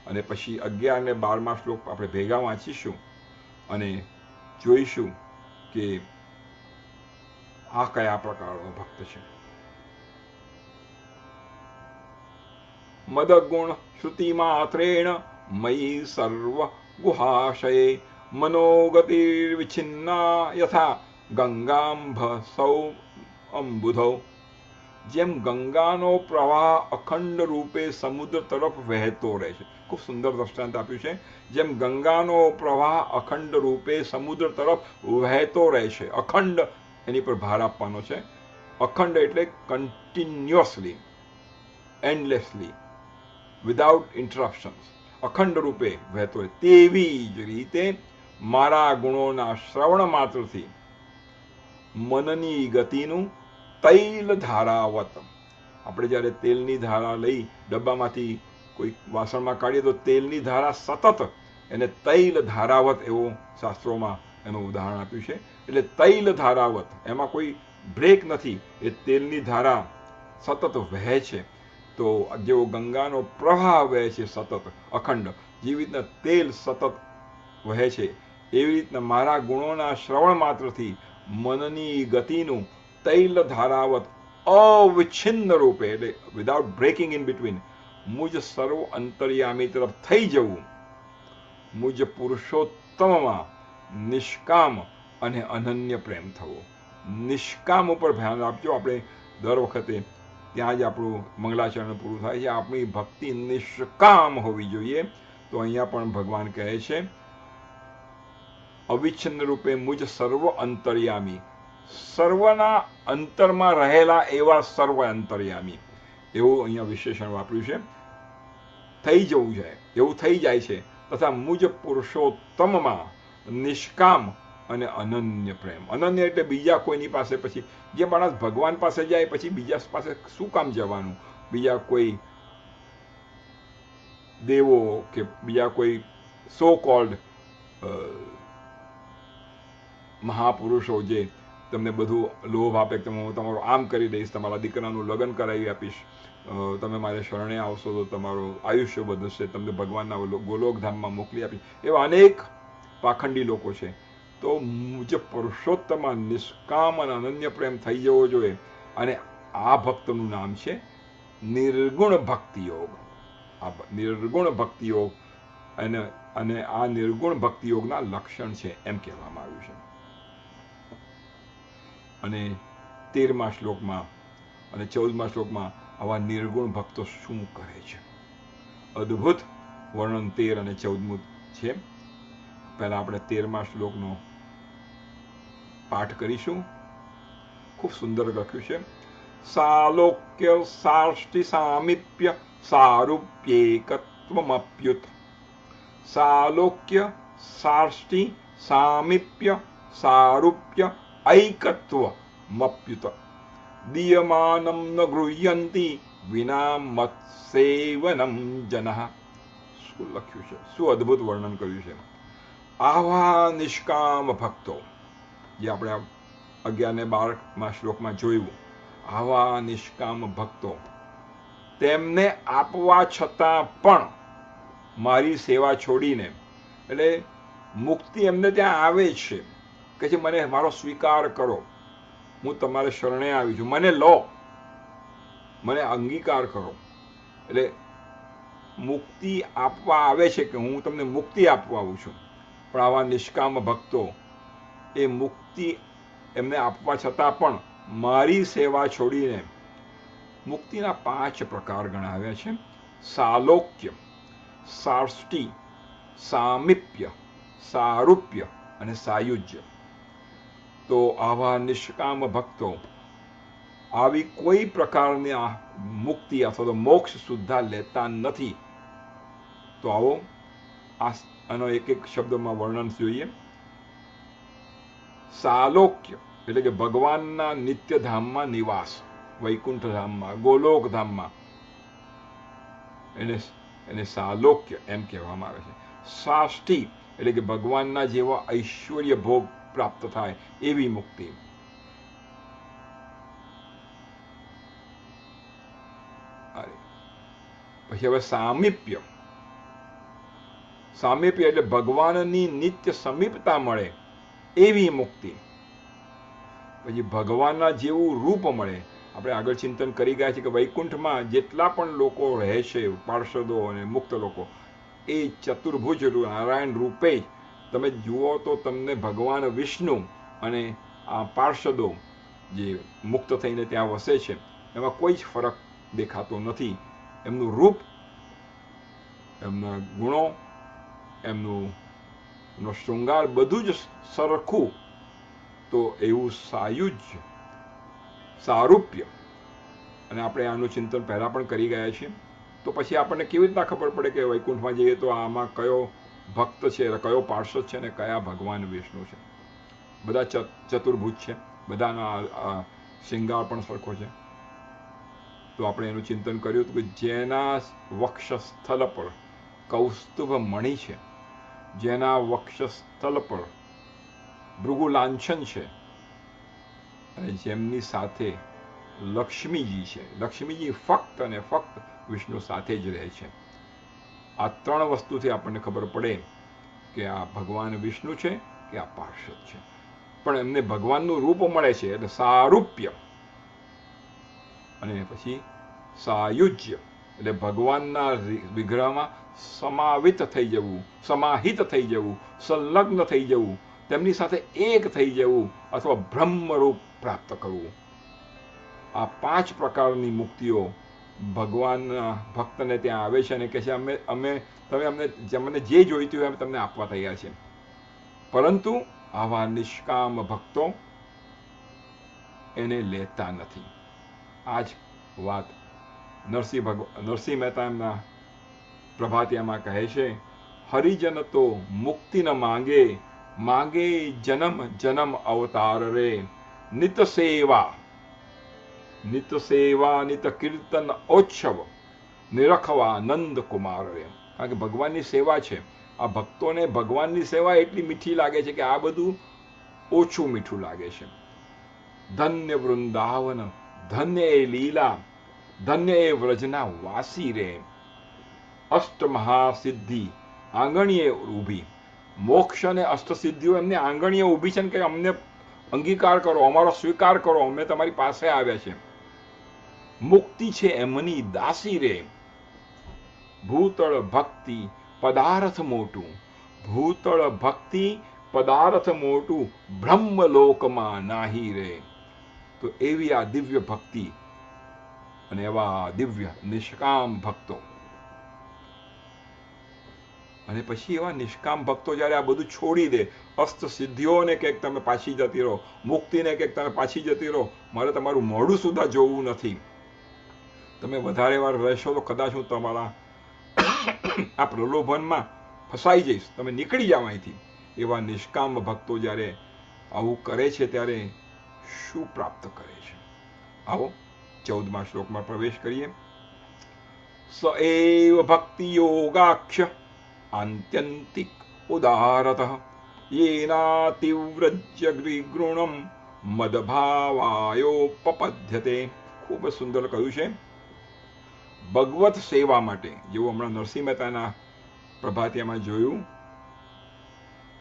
અને પછી 11 અને 12મા શ્લોક આપણે ભેગા વાંચીશું અને જોઈશું કે આ કયા પ્રકારનો ભક્ત છે. મદગુણ શ્રુતિ માત્રેણ મયી સર્વ ગુહાશયે મનોગતિર્વિચ્છિન્ના યથા ગંગાંભ સૌ અંબુધૌ. જેમ ગંગાનો પ્રવાહ અખંડ રૂપે સમુદ્ર તરફ વહેતો રહે છે. ખૂબ સુંદર દ્રષ્ટાંત આપ્યું છે. જેમ ગંગાનો પ્રવાહ અખંડ રૂપે સમુદ્ર તરફ વહેતો રહે છે, અખંડ એની પર ભાર આપવાનો છે. અખંડ એટલે કન્ટિન્યુઅસલી, એન્ડલેસલી, વિધાઉટ ઇન્ટરપ્શન્સ, અખંડ રૂપે વહેતો હોય. તેવી જ રીતે મારા ગુણોના શ્રવણ માત્રથી મનની ગતિનું તૈલ ધારાવત. આપણે જ્યારે તેલની ધારા લઈ ડબ્બામાંથી કોઈ વાસણમાં કાઢીએ તો તેલની ધારા સતત, એને તૈલ ધારાવત એવો શાસ્ત્રોમાં એનું ઉદાહરણ આપ્યું છે. એટલે તૈલ ધારાવત, એમાં કોઈ બ્રેક નથી. એ તેલની ધારા સતત વહે છે. તો જેવો ગંગાનો પ્રવાહ વહે છે સતત અખંડ, જેવી રીતના તેલ સતત વહે છે, એવી રીતના મારા ગુણોના શ્રવણ માત્રથી મનની ગતિનું તૈલ ધારાવત અવિચ્છિન્ન રૂપે, એટલે વિધાઉટ બ્રેકિંગ ઇન બિટવીન, મુજ સર્વ અંતર્યામી તરફ થઈ જવું, મુજ પુરુષોત્તમમાં નિષ્કામ અને અનન્ય પ્રેમ થવો. નિષ્કામ ઉપર ધ્યાન આપજો. આપણે દર વખતે ત્યાં જ આપણું મંગલાચરણ પૂરું થાય છે. આપણી ભક્તિ નિષ્કામ હોવી જોઈએ. તો અહીંયા પણ ભગવાન કહે છે અવિચ્છિન્ન રૂપે મુજ સર્વ અંતર્યામી, સર્વના અંતરમાં રહેલા એવા સર્વ અંતર્યામી, એવું અહીંયા વિશેષણ વાપર્યું છે. થઈ જવું છે, એવું થઈ જાય છે. તથા મુજ પુરુષોત્તમમાં નિષ્કામ અને અનન્ય પ્રેમ. અનન્ય એટલે બીજા કોઈની પાસે, પછી જે માણસ ભગવાન પાસે જાય પછી બીજા પાસે શું કામ જવાનું? બીજા કોઈ દેવો કે બીજા કોઈ સો કોલ્ડ મહાપુરુષો જે તમને બધું લોભ આપે કે હું તમારું આમ કરી દઈશ, તમારા દીકરાનું લગ્ન કરાવી આપીશ, તમે મારે શરણે આવશો તો તમારું આયુષ્ય વધશે, તમને ભગવાનના ગોલોકધામમાં મોકલી આપીશ, એવા અનેક પાખંડી લોકો છે. તો જે પુરુષોત્તમમાં નિષ્કામ અને અનન્ય પ્રેમ થઈ જવો જોઈએ. અને આ ભક્તનું નામ છે નિર્ગુણ ભક્તિ યોગ. આ નિર્ગુણ ભક્તિ યોગ અને આ નિર્ગુણ ભક્તિ યોગના લક્ષણ છે એમ કહેવામાં આવ્યું છે. અને 13મા શ્લોકમાં અને 14મા શ્લોકમાં આવા નિર્ગુણ ભક્તો શું કરે છે, અદ્ભુત વર્ણન 13 અને 14 છે. પહેલા આપણે 13મા શ્લોકનો પાઠ કરીશું. ખૂબ સુંદર લખ્યું છે. સાલોક્ય સાષ્ટિ સામીપ્ય સારૂપ્યેકત્વમપ્યુત. સાલોક્ય સાષ્ટિ સામીપ્ય સારૂપ્ય ઐકત્વમપ્યુત. દીયમાનમ ન ગૃહ્યંતિ વિના મત્સેવનમ જનઃ. શું લખ્યું છે, શું અદ્ભુત વર્ણન કર્યું છે. આવા નિષ્કામ ભક્તો, જે આપણે 11 ને 12મા શ્લોકમાં જોયું, આવા નિષ્કામ ભક્તો તેમને આપવા છતાં પણ મારી સેવા છોડીને, એટલે મુક્તિ એમને ત્યાં આવે છે કે જે મને મારો સ્વીકાર કરો, હું તમારે શરણે આવી છું, મને લો, મને અંગીકાર કરો. એટલે મુક્તિ આપવા આવે છે કે હું તમને મુક્તિ આપવા આવું છું. પણ આવા નિષ્કામ ભક્તો એ મુક્તિ એમને આપવા છતાં પણ મારી સેવા છોડીને, મુક્તિના 5 પ્રકાર ગણાવ્યા છે. સાલોક્ય, સાષ્ટિ, સામીપ્ય, સારૂપ્ય અને સાયુજ્ય. તો આવા નિષ્કામ ભક્તો આવી કોઈ પ્રકારની મુક્તિ અથવા તો મોક્ષ સુદ્ધા લેતા નથી. તો આવો આનો એક એક શબ્દમાં વર્ણન જોઈએ. સાલોક્ય એટલે કે ભગવાનના નિત્ય ધામમાં નિવાસ, વૈકુંઠ ધામમાં, ગોલોક ધામમાં, એને સાલોક્ય એમ કહેવામાં આવે છે. સાષ્ટિ એટલે કે ભગવાનના જેવા ઐશ્વર્ય ભોગ પ્રાપ્ત થાય એવી મુક્તિ. પછી હવે સામીપ્ય. સામીપ્ય એટલે ભગવાનની નિત્ય સમીપતા મળે એવી મુક્તિ. પછી ભગવાનના જેવું રૂપ મળે. આપણે આગળ ચિંતન કરી ગયા છે કે વૈકુંઠમાં જેટલા પણ લોકો રહે છે, પાર્ષદો અને મુક્ત લોકો, એ ચતુર્ભુજ નારાયણ રૂપે જ તમે જુઓ તો તમને ભગવાન વિષ્ણુ અને આ પાર્ષદો જે મુક્ત થઈને ત્યાં વસે છે એમાં કોઈ જ ફરક દેખાતો નથી. એમનું રૂપ, એમના ગુણો, એમનો શૃંગાર બધું જ સરખું. તો એવું સાયુજ્ય, સારૂપ્ય, અને આપણે આનું ચિંતન પહેલા પણ કરી ગયા છીએ. તો પછી આપણને કેવી રીતના ખબર પડે કે વૈકુંઠમાં જઈએ તો આમાં કયો ભક્ત છે, કયો પાર્ષદ છે અને કયા ભગવાન વિષ્ણુ છે? બધા ચતુર્ભુજ છે, બધાના શૃંગાર પણ સરખો છે. તો આપણે એનું ચિંતન કર્યું હતું કે જેના વક્ષસ્થળ પર કૌસ્તુભ મણિ છે, જેના વક્ષસ્થળ પર ભૃગુ લાંછન છે, અને જેમની સાથે લક્ષ્મીજી છે. લક્ષ્મીજી ફક્ત અને ફક્ત વિષ્ણુ સાથે જ રહે છે. આ ત્રણ વસ્તુથી આપણને ખબર પડે કે આ ભગવાન વિષ્ણુ છે કે આ પાર્ષદ છે. પણ એમને ભગવાનનું રૂપ મળે છે એટલે સારૂપ્ય, અને પછી સાયુજ્ય એટલે ભગવાનના વિગ્રહમાં સમાવિત થઈ જવું, સમાહિત થઈ જવું, સંલગ્ન થઈ જવું, તેમની સાથે એક થઈ જવું અથવા બ્રહ્મરૂપ પ્રાપ્ત કરવું. આ 5 પ્રકારની મુક્તિઓ ભગવાનના ભક્તને ત્યાં આવે છે અને કહે છે તમે અમને જે જોઈતું હોય અમે તમને આપવા તૈયાર છે. પરંતુ આવા નિષ્કામ ભક્તો એને લેતા નથી. આ જ વાત નરસિંહ મહેતા એમના પ્રભાતિયામાં કહે છે, હરિજન તો મુક્તિ ન માંગે, માંગે જન્મ જન્મ અવતાર રે. નિત સેવા નિત કીર્તન ઓચ્છવ, નિરખવા નંદ કુમાર રે. કારણ કે ભગવાનની સેવા છે. આ ભક્તોને ભગવાનની સેવા એટલી મીઠી લાગે છે કે આ બધું ઓછું મીઠું લાગે છે. ધન્ય વૃંદાવન, ધન્ય એ લીલા, ધન્ય એ વ્રજના વાસી રે. અષ્ટ મહાસિદ્ધિ આંગણીએ ઊભી. મોક્ષ અને અષ્ટસિદ્ધિઓ એમને આંગણીએ ઊભી છે કે અમને અંગીકાર કરો, અમારો સ્વીકાર કરો, અમે તમારી પાસે આવ્યા છે. મુક્તિ છે એમની દાસી રે. ભૂતળ ભક્તિ પદાર્થ મોટું, ભૂતળ ભક્તિ પદાર્થ મોટું, બ્રહ્મલોકમાં નાહી રે. તો એવી આ દિવ્ય ભક્તિ અને એવા દિવ્ય નિષ્કામ ભક્તો, અને પછી એવા નિષ્કામ ભક્તો જ્યારે આ બધું છોડી દે, અસ્ત સિદ્ધિઓને કંઈક તમે પાછી જતી રહો, મુક્તિને કંઈક તમે પાછી જતી રહો, મારે તમારું મોઢું સુદ્ધા જોવું નથી, તમે વધારે વાર રહેશો તો કદાચ હું તમારા આ પ્રલોભનમાં ફસાઈ જઈશ, તમે નીકળી જાઓ અહીંથી. એવા નિષ્કામ ભક્તો જ્યારે આવું કરે છે ત્યારે શું પ્રાપ્ત કરે છે? આવો 14મા શ્લોકમાં પ્રવેશ કરીએ. સ એવ ભક્તિ યોગાક્ષ આત્યંતિક ઉદારત યેનાતિવ્રજ્ય ગૃણમ મદભાવાયોપપદ્યતે. ખૂબ જ સુંદર કહ્યું છે. ભગવત સેવા માટે, જેવું હમણાં નરસિંહ મહેતાના પ્રભાતિયામાં જોયું,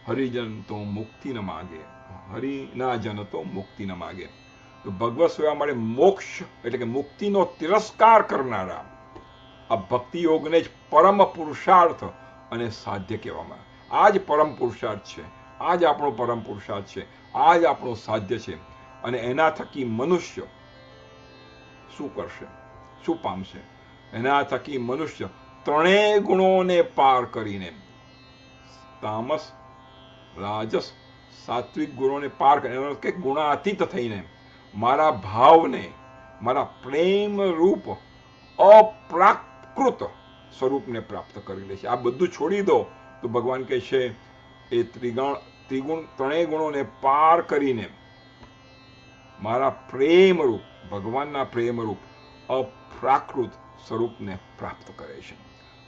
હરિજન તો મુક્તિ ન માગે, હરિના જન તો મુક્તિ ન માગે. તો ભગવત સેવા માટે મોક્ષ એટલે કે મુક્તિનો તિરસ્કાર કરનારા આ ભક્તિ યોગને જ પરમ પુરુષાર્થ અને સાધ્ય કહેવામાં. આ જ પરમ પુરુષાર્થ છે, આ જ આપણો પરમ પુરુષાર્થ છે, આ જ આપણો સાધ્ય છે. અને એના થકી મનુષ્ય શું કરશે, શું પામશે? એના થકી મનુષ્ય ત્રણેય ગુણોને પાર કરીને, તામસ, રાજસ, સાત્વિક ગુણોને પાર કરીને, કે ગુણાતીત થઈને મારા ભાવને, મારા પ્રેમ રૂપ અપ્રાકૃત સ્વરૂપને પ્રાપ્ત કરી લે છે. આ બધું છોડી દો તો ભગવાન કહે છે એ ત્રણેય ગુણોને પાર કરીને મારા પ્રેમ રૂપ, ભગવાનના પ્રેમ રૂપ અપ્રાકૃત સ્વરૂપને પ્રાપ્ત કરે છે.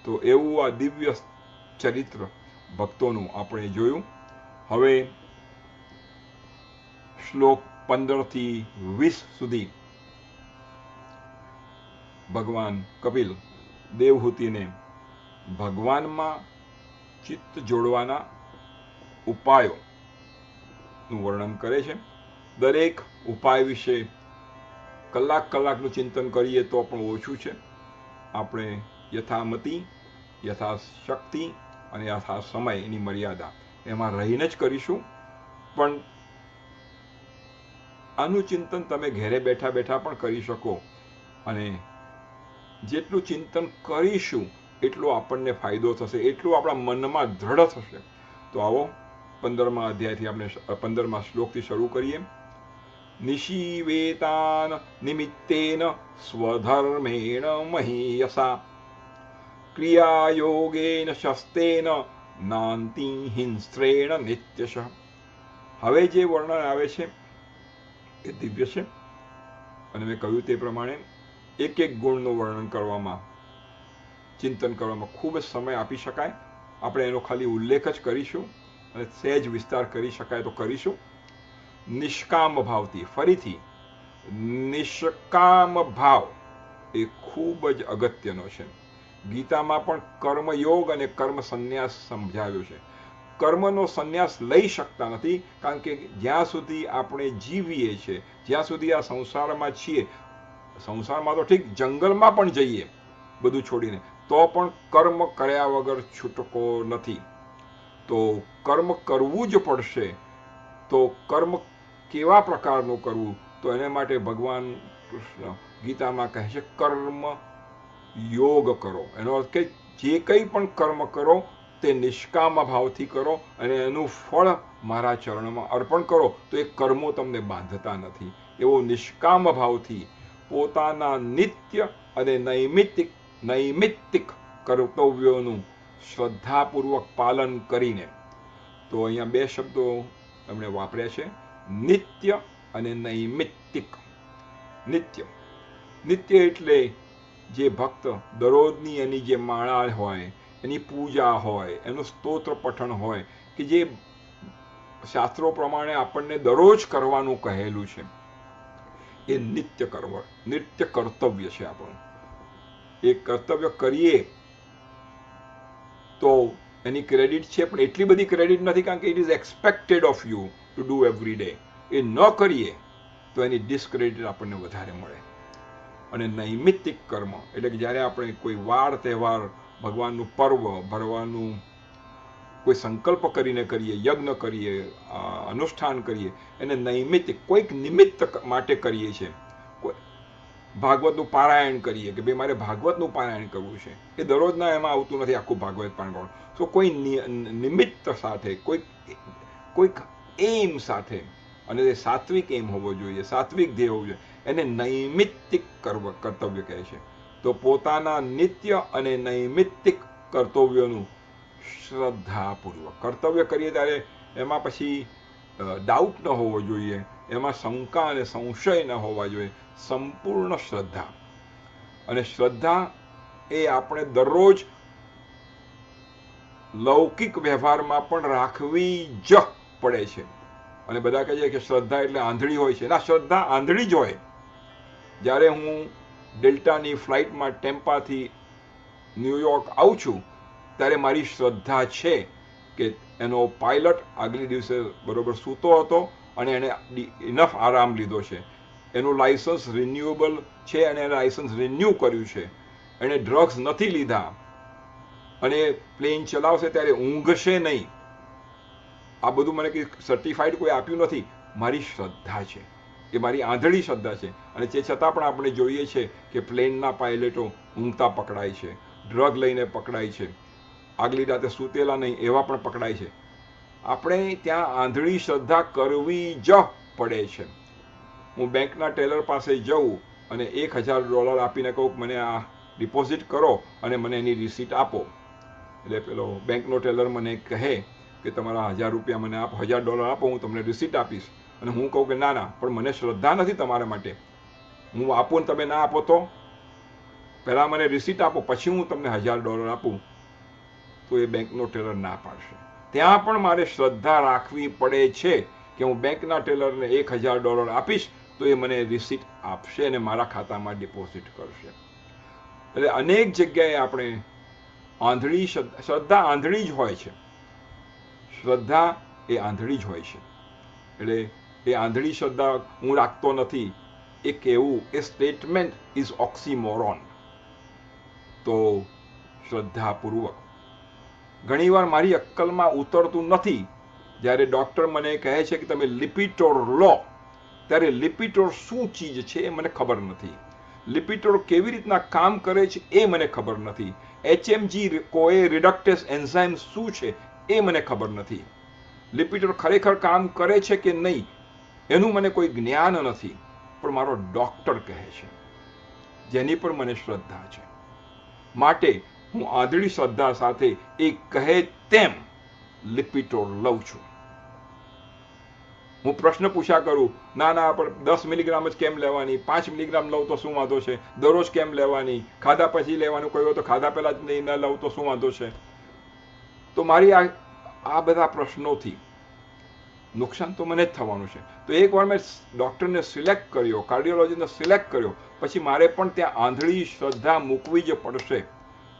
તો એવું આ દિવ્ય ચરિત્ર ભક્તોનું આપણે જોયું. હવે શ્લોક 15 થી 20 સુધી ભગવાન કપિલ દેવહૂતિને ભગવાનમાં ચિત્ત જોડવાના ઉપાયોનું વર્ણન કરે છે. દરેક ઉપાય વિશે કલાકનું ચિંતન કરીએ તો પણ ઓછું છે. આપણે યથામતિ, યથાશક્તિ અને યથા સમય, એની મર્યાદા એમાં રહીને જ કરીશું. પણ આનું ચિંતન તમે ઘરે બેઠા બેઠા પણ કરી શકો, અને જેટલું ચિંતન કરીશું એટલો આપણને ફાયદો થશે, એટલું આપણા મનમાં દ્રઢ થશે. તો આવો 15મા અધ્યાયથી આપણે 15મા શ્લોકથી શરૂ કરીએ. નિશિવેતાન નિમિત્તેન સ્વધર્મેણ મહીયસા ક્રિયાયોગેન શસ્તેન નાંતિ હિંસ્ત્રેણ નિત્યશ. હવે જે વર્ણન આવે છે એ દિવ્ય છે, અને મેં કહ્યું તે પ્રમાણે એક એક ગુણનું વર્ણન કરવામાં, ચિંતન કરવામાં ખૂબ જ સમય આપી શકાય. આપણે એનો ખાલી ઉલ્લેખ જ કરીશું અને સહેજ વિસ્તાર કરી શકાય તો કરીશું. નિષ્કામ ભાવથી, ફરીથી નિષ્કામ ભાવ એ ખૂબ જ અગત્યનો છે. ગીતામાં પણ કર્મયોગ અને કર્મ સંન્યાસ સમજાવ્યો છે. કર્મનો સંન્યાસ લઈ શકતા નથી, કારણ કે જ્યાં સુધી આપણે જીવીએ છીએ, જ્યાં સુધી આ સંસારમાં છીએ, સંસારમાં તો ઠીક, જંગલમાં પણ જઈએ બધું છોડીને, તો પણ કર્મ કર્યા વગર છૂટકો નથી. તો કર્મ કરવું જ પડશે. તો કર્મ કેવા પ્રકારનું કરવું? તો એને માટે ભગવાન કૃષ્ણ ગીતામાં કહે છે કર્મ યોગ કરો. એનો અર્થ કે જે કંઈ પણ કર્મ કરો તે નિષ્કામ ભાવથી કરો અને એનું ફળ મારા ચરણમાં અર્પણ કરો, તો એ કર્મો તમને બાંધતા નથી. એવો નિષ્કામ ભાવથી પોતાના નિત્ય અને નૈમિત્તિક કર્તવ્યોનું શ્રદ્ધાપૂર્વક પાલન કરીને. તો અહીંયા બે શબ્દો એમણે વાપર્યા છે, નિત્ય અને નૈમિત્તિક. નિત્ય એટલે જે ભક્ત દરરોજની એની જે માળા હોય, એની પૂજા હોય, એનું સ્તોત્ર પઠન હોય, કે જે શાસ્ત્રો પ્રમાણે આપણને દરરોજ કરવાનું કહેલું છે, એ નિત્ય કર્તવ્ય છે આપણું. એ કર્તવ્ય કરીએ તો એની ક્રેડિટ છે, પણ એટલી બધી ક્રેડિટ નથી, કારણ કે it is expected of you to do every day. એ ન કરીએ તો એની ડિસક્રેડિટ આપણને વધારે મળે. અને નૈમિત્તિક કર્મ એટલે કે જ્યારે આપણે કોઈ વાર તહેવાર, ભગવાનનું પર્વ ભરવાનું કોઈ સંકલ્પ કરીને કરીએ, યજ્ઞ કરીએ, અનુષ્ઠાન કરીએ, એને નૈમિત્તિક કોઈક નિમિત્ત માટે કરીએ છીએ. ભાગવતનું પારાયણ કરીએ કે ભાઈ મારે ભાગવતનું પારાયણ કરવું છે, એ દરરોજના એમાં આવતું નથી આખું ભાગવત પારાયણ. તો કોઈ નિમિત્ત સાથે, કોઈક એમ સાથે, અને એ સાત્વિક એમ હોવો જોઈએ, સાત્વિક ધ્યેય હોવું જોઈએ, એને નૈમિત્તિક કર્તવ્ય કહે છે. તો પોતાના નિત્ય અને નૈમિત્તિક કર્તવ્યોનું શ્રદ્ધાપૂર્વક કર્તવ્ય કરીએ ત્યારે એમાં પછી ડાઉટ ન હોવો જોઈએ, એમાં શંકા અને સંશય ન હોવા જોઈએ, સંપૂર્ણ શ્રદ્ધા. અને શ્રદ્ધા એ આપણે દરરોજ લૌકિક વ્યવહારમાં પણ રાખવી જ પડે છે. અને બધા કહે છે કે શ્રદ્ધા એટલે આંધળી હોય છે. ના, શ્રદ્ધા આંધળી જ હોય. જ્યારે હું ડેલ્ટાની ફ્લાઇટમાં ટેમ્પાથી ન્યુયોર્ક આવું છું, ત્યારે મારી શ્રદ્ધા છે કે એનો પાયલટ આગલી દિવસે બરોબર સૂતો હતો અને એણે ઇનફ આરામ લીધો છે, એનું લાયસન્સ રિન્યુએબલ છે અને એને લાયસન્સ રિન્યુ કર્યું છે, એણે ડ્રગ્સ નથી લીધા, અને પ્લેન ચલાવશે ત્યારે ઊંઘશે નહીં. આ બધું મને કંઈ સર્ટિફાઈડ કોઈ આપ્યું નથી, મારી શ્રદ્ધા છે, એ મારી આંધળી શ્રદ્ધા છે. અને તે છતાં પણ આપણે જોઈએ છે કે પ્લેનના પાયલટો ઊંઘતા પકડાય છે, ડ્રગ લઈને પકડાય છે, આગલી રાતે સૂતેલા નહીં એવા પણ પકડાય છે. આપણે ત્યાં આંધળી શ્રદ્ધા કરવી જ પડે છે. હું બેંકના ટેલર પાસે જઉં અને $1000 આપીને કહું મને આ ડિપોઝિટ કરો અને મને એની રિસીટ આપો, એટલે પેલો બેંકનો ટેલર મને કહે કે તમારા $1000 મને આપો, $1000 આપો, હું તમને રિસીટ આપીશ. અને હું કહું કે ના ના, પણ મને શ્રદ્ધા નથી તમારા માટે, હું આપું ને તમે ના આપો તો પહેલાં મને રિસીટ આપો, પછી હું તમને $1000 આપું. તો એ બેંકનો ટેલર ના પાડશે. ત્યાં પણ મારે શ્રદ્ધા રાખવી પડે છે કે હું બેંકના ટેલરને $1000 આપીશ તો એ મને રિસીટ આપશે અને મારા ખાતામાં ડિપોઝિટ કરશે. એટલે અનેક જગ્યાએ આપણે આંધળી શ્રદ્ધા આંધળી જ હોય છે. શ્રદ્ધા એ આંધળી જ હોય છે. એટલે એ આંધળી શ્રદ્ધા હું રાખતો નથી એ કહેવું, એ સ્ટેટમેન્ટ ઇઝ ઓક્સીમોરોન. તો શ્રદ્ધાપૂર્વક ઘણીવાર મારી અક્કલમાં ઉતરતું નથી. જ્યારે ડૉક્ટર મને કહે છે કે તમે લિપિટોર લો, ત્યારે લિપિટોર શું ચીજ છે એ મને ખબર નથી. લિપિટોર કેવી રીતના કામ કરે છે એ મને ખબર નથી. HMG કોએ રિડક્ટેસ એન્ઝાઇમ શું છે એ મને ખબર નથી. લિપિટોર ખરેખર કામ કરે છે કે નહીં એનું મને કોઈ જ્ઞાન નથી. પણ મારો ડૉક્ટર કહે છે, જેની પર મને શ્રદ્ધા છે, માટે હું આંધળી શ્રદ્ધા સાથે એ કહે તેમ લિપિટોર લઉં છું. હું પ્રશ્ન પૂછ્યા કરું, ના ના પણ 10 મિલીગ્રામ જ કેમ લેવાની, 5 મિલીગ્રામ લઉં તો શું વાંધો છે, દરરોજ કેમ લેવાની, ખાધા પછી લેવાનું કહ્યું તો ખાધા પહેલા જ નહીં ન લઉં તો શું વાંધો છે. તો મારી આ બધા પ્રશ્નોથી નુકસાન તો મને જ થવાનું છે. તો એકવાર મેં ડૉક્ટરને સિલેક્ટ કર્યો, કાર્ડિયોલોજીને સિલેક્ટ કર્યો, પછી મારે પણ ત્યાં આંધળી શ્રદ્ધા મૂકવી જ પડશે.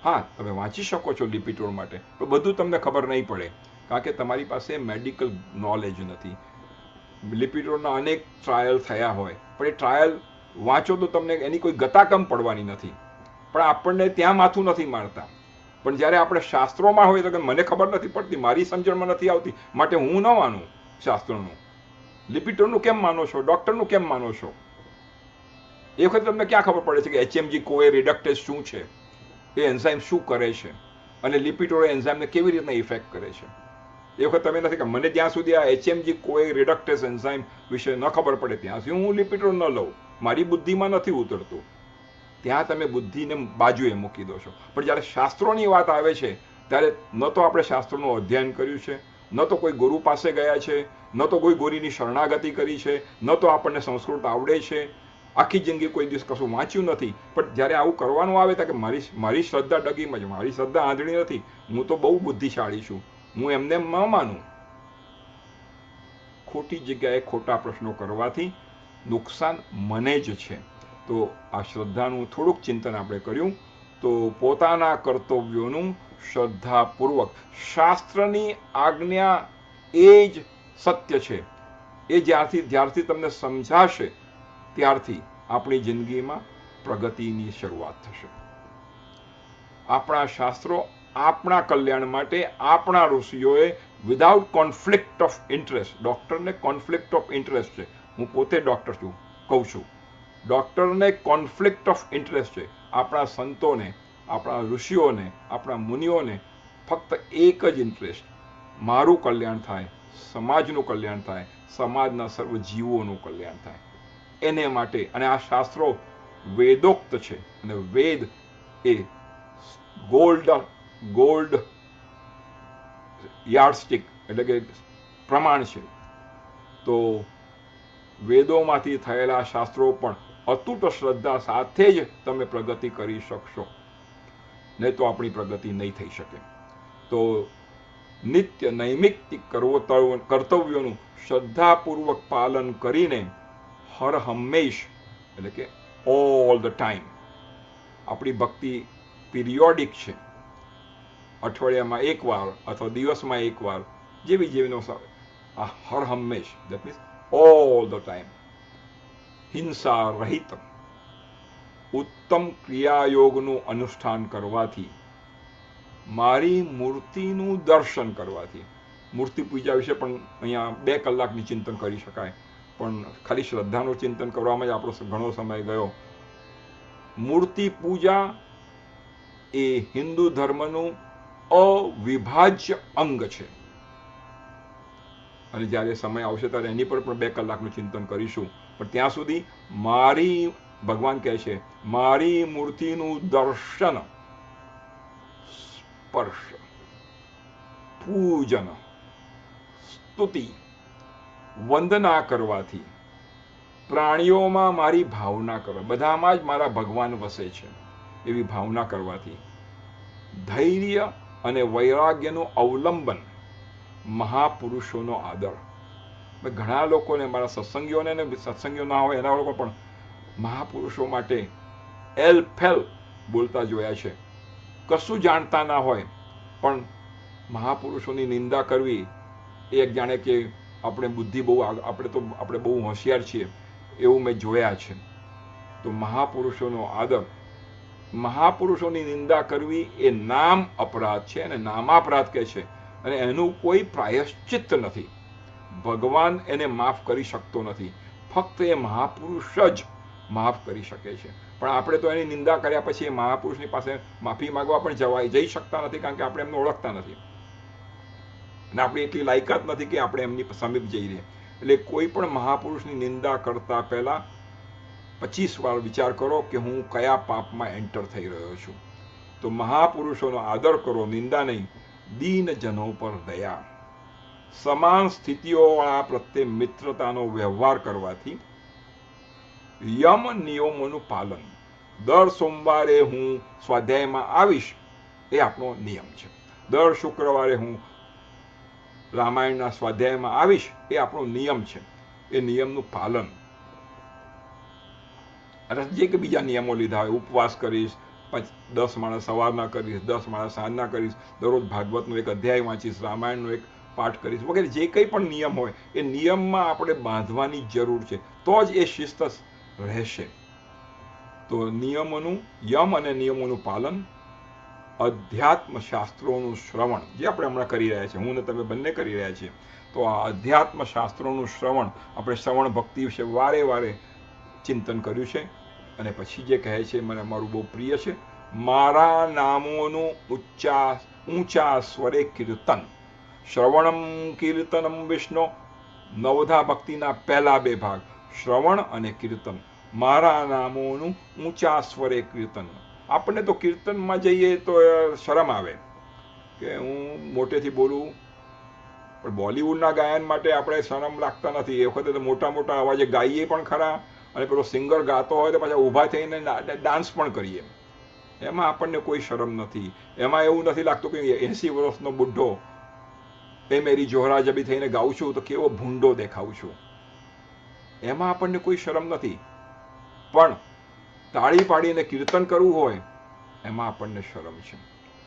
હા, તમે વાંચી શકો છો લિપિટોર માટે, પણ બધું તમને ખબર નહીં પડે, કારણ કે તમારી પાસે મેડિકલ નોલેજ નથી. લિપિટોરના અનેક ટ્રાયલ થયા હોય, પણ એ ટ્રાયલ વાંચો તો તમને એની કોઈ ગતાકમ પડવાની નથી, પણ આપણને ત્યાં માથું નથી મારતા. પણ જ્યારે આપણે શાસ્ત્રોમાં હોય તો કે મને ખબર નથી પડતી, મારી સમજણમાં નથી આવતી, માટે હું ન માનું શાસ્ત્રોનું. લિપિટોરનું કેમ માનો છો, ડૉક્ટરનું કેમ માનો છો? એ વખતે તમને ક્યાં ખબર પડે છે કે HMG કોએ રિડક્ટેઝ શું છે, એ એન્ઝાઇમ શું કરે છે, અને લિપિટોર એન્ઝાઇમને કેવી રીતના ઇફેક્ટ કરે છે. એ વખત તમે નથી કે મને જ્યાં સુધી આ HMG કોએ રિડક્ટેઝ એન્ઝાઇમ વિશે ન ખબર પડે ત્યાં સુધી હું લિપિટોર ન લઉં, મારી બુદ્ધિમાં નથી ઉતરતું. ત્યાં તમે બુદ્ધિને બાજુએ મૂકી દો છો. પણ જ્યારે શાસ્ત્રોની વાત આવે છે ત્યારે ન તો આપણે શાસ્ત્રોનું અધ્યયન કર્યું છે, ન તો કોઈ ગુરુ પાસે ગયા છે, ન તો કોઈ ગુરુની શરણાગતિ કરી છે, ન તો આપણને સંસ્કૃત આવડે છે, આખી જિંદગી કોઈ દિવસ કશું વાંચ્યું નથી. પણ જ્યારે આવું કરવાનું આવે તો કે મારી શ્રદ્ધા ડગીમાં છે, મારી શ્રદ્ધા આંધળી નથી, હું તો બહુ બુદ્ધિશાળી છું, હું એમને ન માનું. ખોટી જગ્યાએ ખોટા પ્રશ્નો કરવાથી નુકસાન મને જ છે. તો આ શ્રદ્ધાનું થોડુંક ચિંતન આપણે કર્યું. તો પોતાના કર્તવ્યોનું શ્રદ્ધાપૂર્વક, શાસ્ત્રની આજ્ઞા એ જ સત્ય છે, એ જ્યારથી તમને સમજાશે ત્યારથી આપણી જિંદગીમાં પ્રગતિની શરૂઆત થશે. આપણા શાસ્ત્રો આપણા કલ્યાણ માટે આપણા ઋષિઓએ વિધાઉટ કોન્ફ્લિક્ટ ઓફ ઇન્ટરેસ્ટ, ડૉક્ટરને કોન્ફ્લિક્ટ ઓફ ઇન્ટરેસ્ટ છે, હું પોતે ડૉક્ટર છું, કહું છું, ડૉક્ટરને કોન્ફ્લિક્ટ ઓફ ઇન્ટરેસ્ટ છે. આપણા સંતોને, આપણા ઋષિઓને, આપણા મુનિઓને ફક્ત એક જ ઇન્ટરેસ્ટ, મારું કલ્યાણ થાય, સમાજનું કલ્યાણ થાય, સમાજના સર્વ જીવોનું કલ્યાણ થાય, એને માટે. અને આ શાસ્ત્રો વેદોક્ત છે, અને વેદ એ ગોલ્ડ યાર્ડસ્ટિક એટલે કે પ્રમાણ છે. તો વેદોમાંથી થયેલા શાસ્ત્રો પણ અતૂટ શ્રદ્ધા સાથે જ તમે પ્રગતિ કરી શકશો, નહીં તો આપણી પ્રગતિ નહીં થઈ શકે. તો નિત્ય નૈમિત્તિક કર્તવ્યોનું શ્રદ્ધાપૂર્વક પાલન કરીને હર હંમેશ એટલે કે ઓલ ધ ટાઈમ, આપણી ભક્તિ પિરિયોડિક છે, અઠવાડિયામાં એકવાર અથવા દિવસમાં એકવાર, જેવીનો આ હર હંમેશ, that means all the time, હિંસા રહિત ઉત્તમ ક્રિયાયોગનું અનુષ્ઠાન કરવાથી, મારી મૂર્તિનું દર્શન કરવાથી. મૂર્તિ પૂજા વિશે પણ અહીંયા 2 કલાકની ચિંતન કરી શકાય, પણ ખાલી શ્રદ્ધાનું ચિંતન કરવામાં જ આપણો ઘણો સમય ગયો. મૂર્તિ પૂજા એ હિન્દુ ધર્મનું અવિભાજ્ય અંગ છે, અને જ્યારે સમય આવશે ત્યારે એની પર પણ 2 કલાકનું ચિંતન કરીશું. પણ ત્યાં સુધી ભગવાન કહે છે, મારી મૂર્તિનું દર્શન, સ્પર્શ, પૂજન, સ્તુતિ, વંદના કરવાથી, પ્રાણીઓમાં મારી ભાવના કરવા, બધામાં જ મારા ભગવાન વસે છે એવી ભાવના કરવાથી, ધૈર્ય અને વૈરાગ્યનું અવલંબન, મહાપુરુષોનો આદર. ઘણા લોકોને, મારા સત્સંગીઓને, સત્સંગીઓ ના હોય એના લોકો પણ મહાપુરુષો માટે એલ ફેલ બોલતા જોયા છે. કશું જાણતા ના હોય પણ મહાપુરુષોની નિંદા કરવી એ એક જાણે કે આપણે બુદ્ધિ બહુ, આપણે બહુ હોશિયાર છીએ એવું મેં જોયા છે. તો મહાપુરુષોનો આદર, મહાપુરુષોની નિંદા કરવી એ નામ અપરાધ છે, અને નામાપરાધ કહે છે, અને એનું કોઈ પ્રાયશ્ચિત્ત નથી. ભગવાન એને માફ કરી શકતો નથી, ફક્ત એ મહાપુરુષ જ માફ કરી શકે છે. પણ આપણે તો એની નિંદા કર્યા પછી એ મહાપુરુષની પાસે માફી માંગવા પણ જઈ શકતા નથી, કારણ કે આપણે એમને ઓળખતા નથી, અને આપણી એટલી લાયકાત નથી કે આપણે એમની સમીપ જઈ રહીએ. એટલે કોઈ પણ મહાપુરુષની નિંદા કરતા પહેલા 25 વાર વિચાર કરો કે હું કયા પાપમાં એન્ટર થઈ રહ્યો છું. તો મહાપુરુષોનો આદર કરો, નિંદા નહીં. દીનજનો પર દયા, સમાન સ્થિતિઓવાળા પ્રત્યે મિત્રતાનો વ્યવહાર કરવાથી, યમ નિયમોનું પાલન. દર સોમવારે હું સ્વાધ્યાયમાં આવીશ એ આપણો નિયમ છે. દર શુક્રવારે હું રામાયણના સ્વાધ્યાયમાં આવીશ એ આપણો નિયમ છે. એ નિયમનું પાલન. અને જે કે બીજા નિયમો લીધા હોય, ઉપવાસ કરીશ, 10 માળા સવારના કરીશ, 10 માળા સાંજના કરીશ, દરરોજ ભાગવતનો એક અધ્યાય વાંચીશ, રામાયણનો એક પાઠ કરીશ વગેરે જે કંઈ પણ નિયમ હોય એ નિયમમાં આપણે બાંધવાની જરૂર છે, તો જ એ શિસ્ત રહેશે. તો નિયમોનું, યમ અને નિયમોનું પાલન, અધ્યાત્મ શાસ્ત્રોનું શ્રવણ, જે આપણે હમણાં કરી રહ્યા છીએ, હું ને તમે બંને કરી રહ્યા છીએ. તો આ અધ્યાત્મ શાસ્ત્રોનું શ્રવણ, આપણે શ્રવણ ભક્તિ વિશે વારે વારે ચિંતન કર્યું છે. અને પછી જે કહે છે, મને મારું બહુ પ્રિય છે, મારા નામોનું ઊંચા સ્વરે કીર્તન. શ્રવણમ કીર્તનમ વિષ્ણુ, નવધા ભક્તિના પહેલા 2 ભાગ, શ્રવણ અને કીર્તન. મારા નામોનું ઊંચા સ્વરે કીર્તન. આપણને તો કીર્તનમાં જઈએ તો શરમ આવે કે હું મોટેથી બોલું, પણ બોલિવૂડના ગાયન માટે આપણે શરમ લાગતા નથી. એ વખતે તો મોટા મોટા અવાજે ગાઈએ પણ ખરા, અને પેલો સિંગર ગાતો હોય તો પાછા ઊભા થઈને ડાન્સ પણ કરીએ. એમાં આપણને કોઈ શરમ નથી. એમાં એવું નથી લાગતું કે 80 વર્ષનો બુઢ્ઢો એ મેરી જોહરા જબી થઈને ગાઉં છું તો કેવો ભૂંડો દેખાઉં છું. એમાં આપણને કોઈ શરમ નથી. પણ તાળી પાડીને કીર્તન કરવું હોય એમાં આપણને શરમ છે.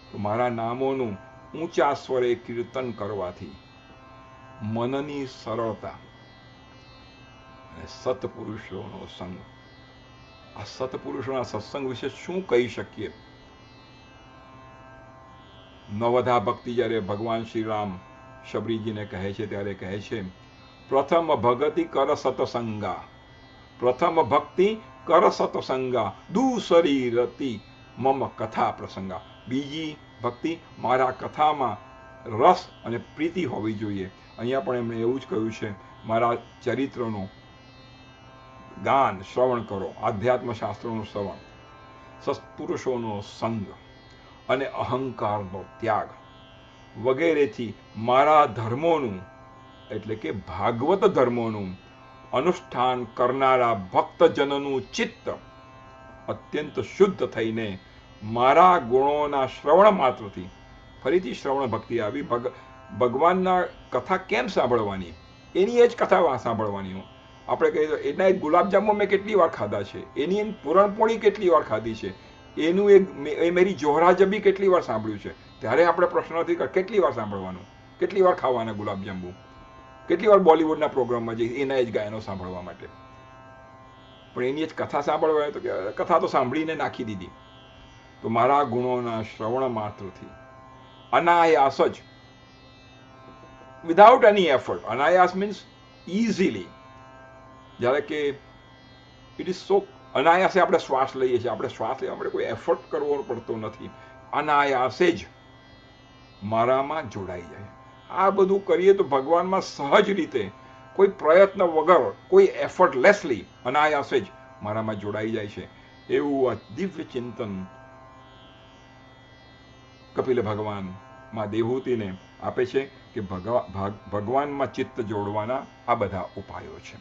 તો મારા નામોનું ઊંચા સ્વરે કીર્તન કરવાથી મનની સરળતા અને સત્પુરુષોનો સંગ. આ સત્પુરુષોના સત્સંગ વિશે શું કહી શકીએ? નવધા ભક્તિ જ્યારે ભગવાન શ્રી રામ શબરીજીને કહે છે ત્યારે કહે છે, પ્રથમ ભગતિ કર સતસંગા, પ્રથમ ભક્તિ કર સતસંગા, દૂસરી રતિ મમ કથા પ્રસંગા. બીજી ભક્તિ મારા કથામાં રસ અને પ્રીતિ હોવી જોઈએ. અહીંયા પણ એમણે એવું જ કહ્યું છે, મારા ચરિત્રનું ગાન શ્રવણ કરો, આધ્યાત્મ શાસ્ત્રોનું શ્રવણ, સત્પુરુષોનો સંગ અને અહંકારનો ત્યાગ વગેરેથી મારા ધર્મોનું, એટલે કે ભાગવત ધર્મોનું અનુષ્ઠાન કરનારા ભક્તજનનું ચિત્ત અત્યંત શુદ્ધ થઈને મારા ગુણોના શ્રવણ માત્રથી, ફરીથી શ્રવણ ભક્તિ આવી, ભગવાનના કથા કેમ સાંભળવાની, એની એ જ કથા સાંભળવાની. આપણે કહીએ તો એના એક ગુલાબજાંબુ મેં કેટલી વાર ખાધા છે, એની પૂરણપોળી કેટલી વાર ખાધી છે, એનું એ મેરી જોહરા જબી કેટલી વાર સાંભળ્યું છે. ત્યારે આપણે પ્રશ્ન નથી કરતા કેટલી વાર સાંભળવાનું, કેટલી વાર ખાવાના ગુલાબજાંબુ, કેટલી વાર બોલિવૂડના પ્રોગ્રામમાં જઈ એના જ ગાયનો સાંભળવા માટે. પણ એની જ કથા સાંભળવા તો કથા તો સાંભળીને નાખી દીધી. તો મારા ગુણોના શ્રવણ માત્રથી અનાયાસ જ, વિધાઉટ એની એફર્ટ, અનાયાસ મીન્સ ઇઝીલી, જ્યારે કે ઇટ ઇઝ સો અનાયાસે આપણે શ્વાસ લઈએ છીએ, આપણે શ્વાસ લેવા માટે કોઈ એફર્ટ કરવો પડતો નથી, અનાયાસે જ મારામાં જોડાઈ જાય. આ બધું કરીએ તો ભગવાનમાં સહજ રીતે, કોઈ પ્રયત્ન વગર, કોઈ એફર્ટલેસલી, અનાયાસે જ મારામાં જોડાઈ જાય છે. એવું આ દિવ્ય ચિંતન કપિલ ભગવાન માં દેવહૂતિને આપે છે કે ભગવાનમાં ચિત્ત જોડવાના આ બધા ઉપાયો છે.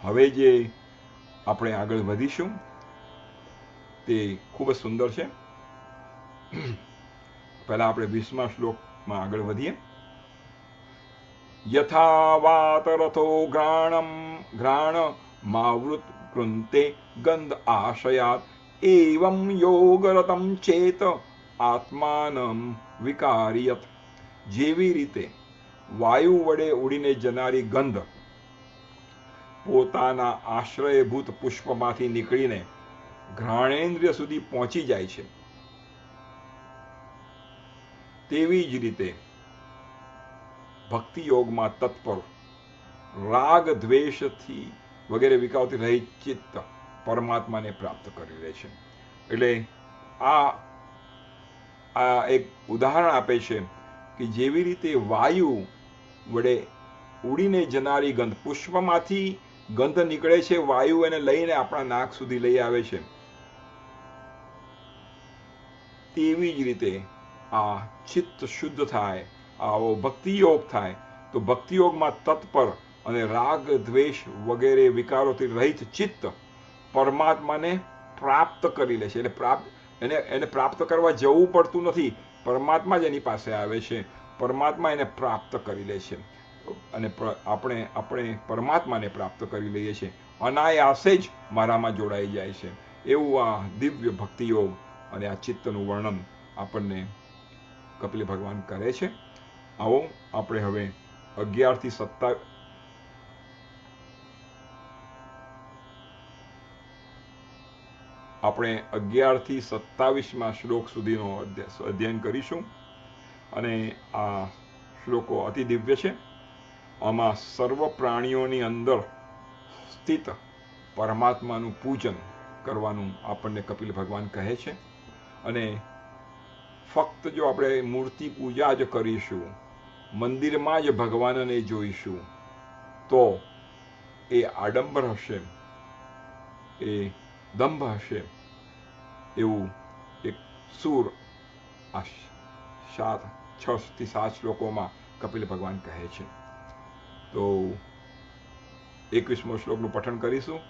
હવે જે આપણે આગળ વધીશું તે ખૂબ જ સુંદર છે. પહેલા આપણે 20મા શ્લોકમાં આગળ વધીએ. યથા વાત રથો ઘ્રાણ માવૃત કૃંતે ગંધ આશયાત એવં યોગરતમ ચેત આત્માનમ વિકારિયત. જેવી રીતે વાયુ વડે ઉડીને જનારી ગંધ પોતાના આશ્રયભૂત પુષ્પમાંથી નીકળીને ઘ્રાણેન્દ્રિય સુધી પહોંચી જાય છે, તેવી જ રીતે ભક્તિ યોગમાં તત્પર રાગ દ્વેષથી વગેરે વિકારથી રહિત ચિત્ત પરમાત્માને પ્રાપ્ત કરી લે છે. એટલે આ એક ઉદાહરણ આપે છે કે જેવી રીતે વાયુ વડે ઉડીને જનારી ગંધ, પુષ્પમાંથી ગંધ નીકળે છે, વાયુ એને લઈને આપણા નાક સુધી લઈ આવે છે, તેવી જ રીતે આ ચિત્ત શુદ્ધ થાય, આવો ભક્તિયોગ થાય તો ભક્તિયોગમાં તત્પર અને રાગ દ્વેષ વગેરે વિકારોથી રહિત ચિત્ત પરમાત્માને પ્રાપ્ત કરી લે છે. એટલે એને પ્રાપ્ત કરવા જવું પડતું નથી, પરમાત્મા જ એની પાસે આવે છે. પરમાત્મા એને પ્રાપ્ત કરી લે છે અને આપણે પરમાત્માને પ્રાપ્ત કરી લઈએ છીએ. અનાયાસે જ મારામાં જોડાઈ જાય છે. એવું આ દિવ્ય ભક્તિ યોગ અને આ ચિત્તનું વર્ણન આપણને કપિલ ભગવાન કરે છે. આવો આપણે હવે 11 થી 27 આપણે 11 થી 27માં શ્લોક સુધીનો અધ્યયન કરીશું અને આ શ્લોકો અતિ દિવ્ય છે. આમાં સર્વ પ્રાણીઓની અંદર સ્થિત પરમાત્માનું પૂજન કરવાનું આપણને કપિલ ભગવાન કહે છે. અને ફક્ત જો આપણે મૂર્તિ પૂજા જ કરીશું, મંદિરમાં જ ભગવાનને જોઈશું, તો એ આડંબર હશે, એ દંભ હશે. એવું એક સૂર આ 6 થી 7 શ્લોકોમાં કપિલ ભગવાન કહે છે. તો 21મો શ્લોકનું પઠન કરીશું.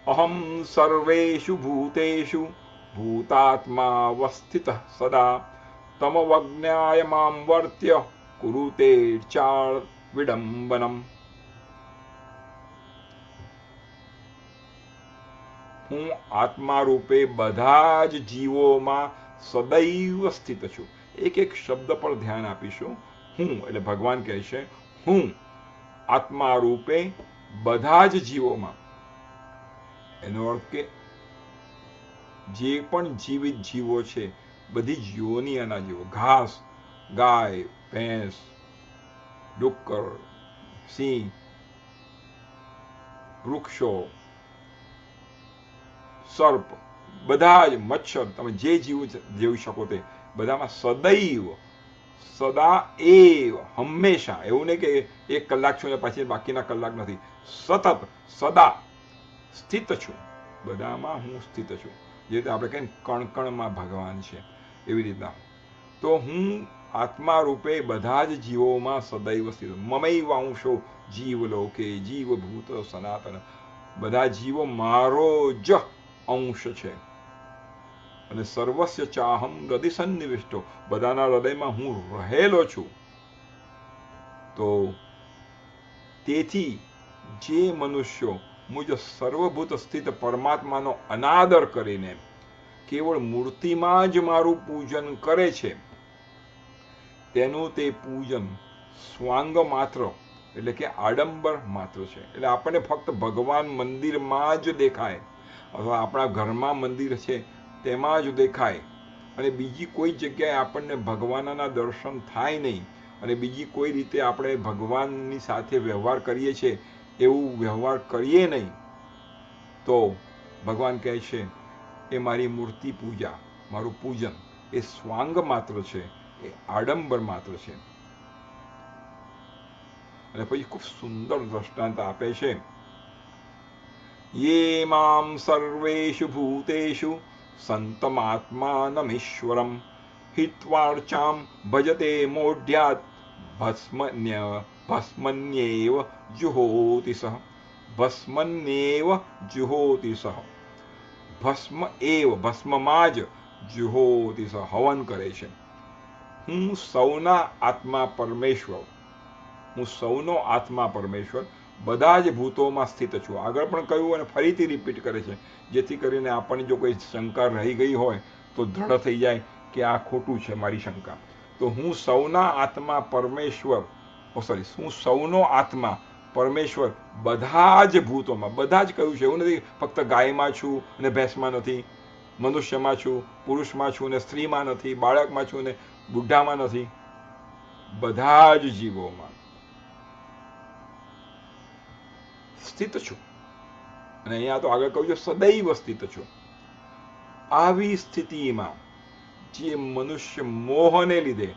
અહમ સર્વેષુ ભૂતેષુ ભૂતાત્માવસ્થિતઃ સદા તમવજ્ઞાય મામ વર્ત્ય કુરુતે ચાળ વિડંબનમ. હું આત્મા રૂપે બધા જ જીવોમાં સદૈવ સ્થિત છું. એક એક શબ્દ પર ધ્યાન આપીશું. હું એટલે ભગવાન કહે છે હું આત્મા રૂપે બધા જ જીવોમાં. એનો અર્થ કે જે પણ જીવિત જીવો છે, બધી જ યોનિયાના જીવો, ઘાસ, ગાય, ભેંસ, ડુક્કર, સિંહ, વૃક્ષો, સર્પ, બધા જ મચ્છર, તમે જે જીવ જોઈ શકો તે બધામાં સદૈવ, સદા એવ, હંમેશા. એવું નહીં કે 1 કલાક છું ને પછી બાકીના કલાક નથી. સતત સદા સ્થિત છું. બધામાં હું સ્થિત છું. જે રીતે આપણે કહીએ કણ કણમાં ભગવાન છે, એવી રીતના. તો હું આત્મા રૂપે બધા જ જીવોમાં સદૈવ સ્થિત. મમૈવાંશો જીવલોકે જીવભૂત સનાતન. બધા જીવો મારો જ અંશ છે. અને સર્વસ્ય ચાહમ હૃદય સન્નિવિષ્ટો. બધાના હૃદયમાં હું રહેલો છું. તો તેથી જે મનુષ્યો મુજ સર્વભૂત સ્થિત પરમાત્માનો અનાદર કરીને કેવળ મૂર્તિમાં જ મારું પૂજન કરે છે, તેનું તે પૂજન સ્વાંગ માત્ર એટલે કે આડંબર માત્ર છે. એટલે આપણને ફક્ત ભગવાન મંદિરમાં જ દેખાય, અથવા આપણા ઘરમાં મંદિર છે તેમાં જ દેખાય, અને બીજી કોઈ જગ્યાએ આપણને ભગવાનના દર્શન થાય નહીં, અને બીજી કોઈ રીતે આપણે ભગવાનની સાથે વ્યવહાર કરીએ છીએ એવું વ્યવહાર કરીએ નહીં, તો ભગવાન કહે છે એ મારી મૂર્તિ પૂજા, મારું પૂજન એ સ્વાંગ માત્ર છે, એ આડંબર માત્ર છે. અને પછી ખૂબ સુંદર દ્રષ્ટાંત આપે છે. યે મામ સર્વેષુ ભૂતેષુ સંતમાત્માનમીશ્વરમ હિત્વાર્ચામ ભજતે મોઢ્યાત ભસ્મન્યેવ જુહોતિ સહ. ભસ્મન્યેવ જુહોતિ સહ. ભસ્મ એવ, ભસ્મમાં જ, જુહોતિ સહ, હવન કરે છે. હું સૌના આત્મા પરમેશ્વર, હું સૌનો આત્મા પરમેશ્વર બધા જ ભૂતોમાં સ્થિત છું. આગળ પણ કહ્યું અને ફરીથી રિપીટ કરે છે, જેથી કરીને આપણને જો કોઈ શંકા રહી ગઈ હોય તો દ્રઢ થઈ જાય કે આ ખોટું છે મારી શંકા. તો હું સૌના આત્મા પરમેશ્વર, હું સૌનો આત્મા પરમેશ્વર બધા જ ભૂતોમાં. બધા જ કહ્યું છે, એવું નથી ફક્ત ગાયમાં છું અને ભેંસમાં નથી, મનુષ્યમાં છું, પુરુષમાં છું ને સ્ત્રીમાં નથી, બાળકમાં છું ને બુઢામાં નથી, બધા જ જીવોમાં સ્થિત છું. અને અહીંયા તો આગળ કહ્યું છે સદૈવ સ્થિત છું. આવી સ્થિતિમાં જે મનુષ્ય મોહને લીધે,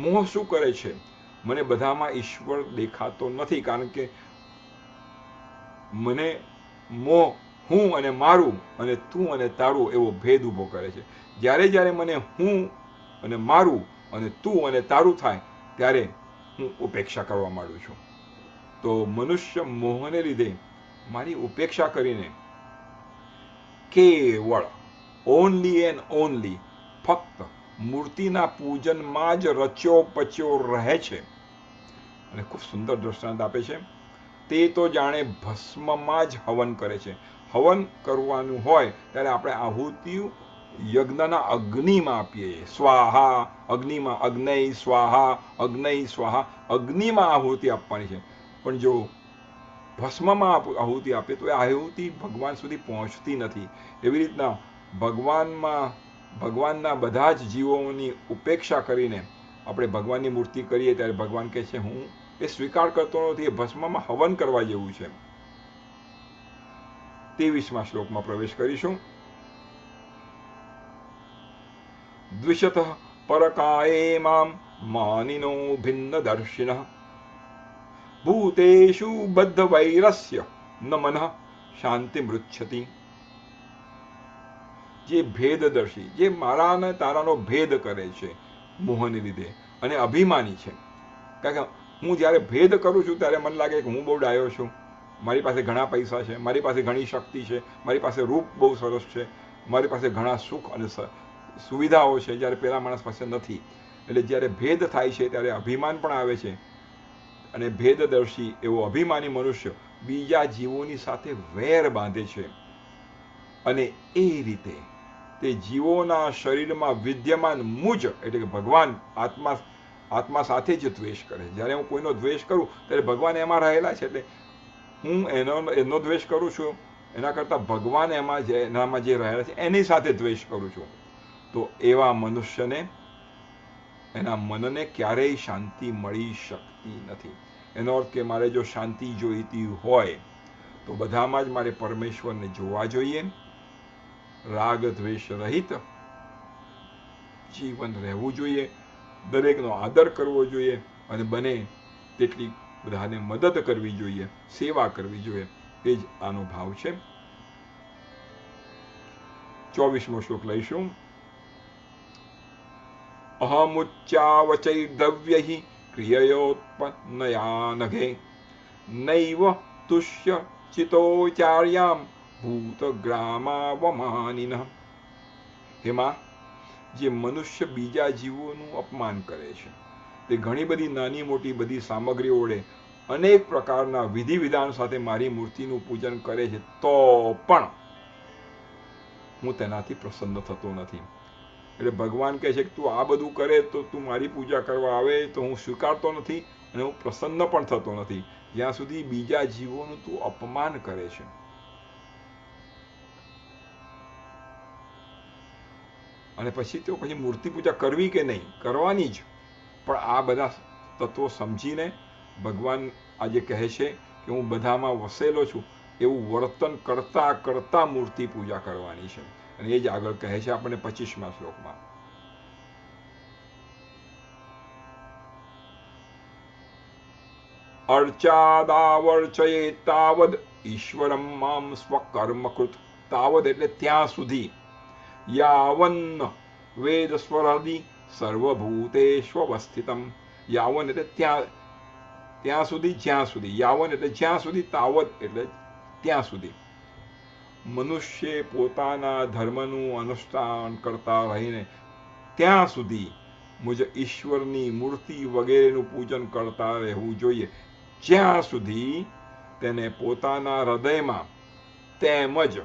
મોહ શું કરે છે, મને બધામાં ઈશ્વર દેખાતો નથી, કારણ કે મને મોહ હું અને મારું અને તું અને તારું એવો ભેદ ઉભો કરે છે. જ્યારે જ્યારે મને હું અને મારું અને તું અને તારું થાય ત્યારે હું ઉપેક્ષા કરવા માંડું છું. તો મનુષ્ય મોહને લીધે મારી ઉપેક્ષા કરીને કેવળ, ઓનલી એન્ડ ઓનલી, ફક્ત મૂર્તિના પૂજનમાં જ રચ્યો પચ્યો રહે છે. અને ખૂબ સુંદર દ્રષ્ટાંત આપે છે. તે તો જાણે ભસ્મમાં જ હવન કરે છે. હવન કરવાનું હોય ત્યારે આપણે આહુતિ યજ્ઞના અગ્નિમાં આપીએ. સ્વાહા અગ્નિમાં, અગ્નૈ સ્વાહા, અગ્નૈ સ્વાહા, અગ્નિમાં આહુતિ આપવાની છે. પણ જો ભસ્મમાં આહુતિ આપે તો એ આહુતિ ભગવાન સુધી પહોંચતી નથી. એવી રીતના ભગવાનના બધા જ જીવોની ઉપેક્ષા કરીને આપણે ભગવાનની મૂર્તિ કરીએ ત્યારે ભગવાન કહે છે હું એ સ્વીકાર કરતો નથી, એ ભસ્મમાં હવન કરવા જેવું છે. 23મા શ્લોકમાં પ્રવેશ કરીશું. દ્વિષત પરકાયે મામ માનિનો ભિન્ન દર્શિનઃ ભૂતેષુ બદ્ધ વૈરસ્ય ન મનઃ શાંતિ મૃચ્છતિ. જે ભેદદર્શી, જે મારા અને તારાનો ભેદ કરે છે મોહને લીધે અને અભિમાની છે. કારણ કે હું જ્યારે ભેદ કરું છું ત્યારે મને લાગે કે હું બહુ ડાયો છું, મારી પાસે ઘણા પૈસા છે, મારી પાસે ઘણી શક્તિ છે, મારી પાસે રૂપ બહુ સરસ છે, મારી પાસે ઘણા સુખ અને સુવિધાઓ છે, જ્યારે પેલા માણસ પાસે નથી. એટલે જ્યારે ભેદ થાય છે ત્યારે અભિમાન પણ આવે છે. અને ભેદદર્શી એવો અભિમાની મનુષ્ય બીજા જીવોની સાથે વેર બાંધે છે અને એ રીતે તે જીવોના શરીરમાં વિદ્યમાન મુજ એટલે કે ભગવાન આત્મા સાથે જ દ્વેષ કરે. જ્યારે હું કોઈનો દ્વેષ કરું ત્યારે ભગવાન એમાં રહેલા છે, એટલે હું એનો દ્વેષ કરું છું એના કરતાં ભગવાન એનામાં જે રહેલા છે એની સાથે દ્વેષ કરું છું. તો એવા મનુષ્યને એના મનને ક્યારેય શાંતિ મળી શકતી નથી. એનો અર્થ કે મારે જો શાંતિ જોઈતી હોય તો બધામાં જ મારે પરમેશ્વરને જોવા જોઈએ. રાગ દ્વેષ રહિત જીવન રહેવું જોઈએ, દરેકનો આદર કરવો જોઈએ અને બને તેટલી બધાને મદદ કરવી જોઈએ, સેવા કરવી જોઈએ. એ જ આનો ભાવ છે. 24મો શ્લોક લઈશું. અહમુચ્ચાવચૈર્દ્રવ્યૈ ક્રિયયોત્પન્નયા નઘે નૈવ તુષ્ય ચિતોચાર્યામ ભૂતગ્રામાવમાનિનઃ. હેમાં, જે મનુષ્ય બીજા જીવોનું અપમાન કરે છે તે ઘણી બધી નાની મોટી બધી સામગ્રીઓ વડે અનેક પ્રકારના વિધિ વિધાન સાથે મારી મૂર્તિનું પૂજન કરે છે તો પણ હું તેનાથી પ્રસન્ન થતો નથી. એટલે ભગવાન કહે છે કે તું આ બધું કરે તો તું મારી પૂજા કરવા આવે તો હું સ્વીકારતો નથી અને હું પ્રસન્ન પણ થતો નથી જ્યાં સુધી બીજા જીવોનું તું અપમાન કરે છે. અને પછી તો પછી મૂર્તિ પૂજા કરવી કે નહીં, કરવાની જ. પણ આ બધા તત્વો સમજીને ભગવાન આજે કહે છે કે હું બધામાં વસેલો છું એવું વર્તન કરતા કરતા મૂર્તિ પૂજા કરવાની છે. અને એ જ આગળ કહે છે આપણને 25મા શ્લોકમાં. અર્ચાદાવર્ચયે તાવદ ઈશ્વરમ મામ સ્વકર્મકૃત. તાવદ એટલે ત્યાં સુધી, યાવન્ન વેદ સ્વરદી સર્વભૂતેષ્વસ્થિતમ. યાવન એટલે ત્યાં સુધી, જ્યાં સુધી. યાવન એટલે જ્યાં સુધી, તાવત એટલે ત્યાં સુધી. મનુષ્ય પોતાના ધર્મનું અનુષ્ઠાન કરતા રહીને ત્યાં સુધી મુજ ઈશ્વરની મૂર્તિ વગેરેનું પૂજન કરતા રહેવું જોઈએ, જ્યાં સુધી તેને પોતાના હૃદયમાં તેમજ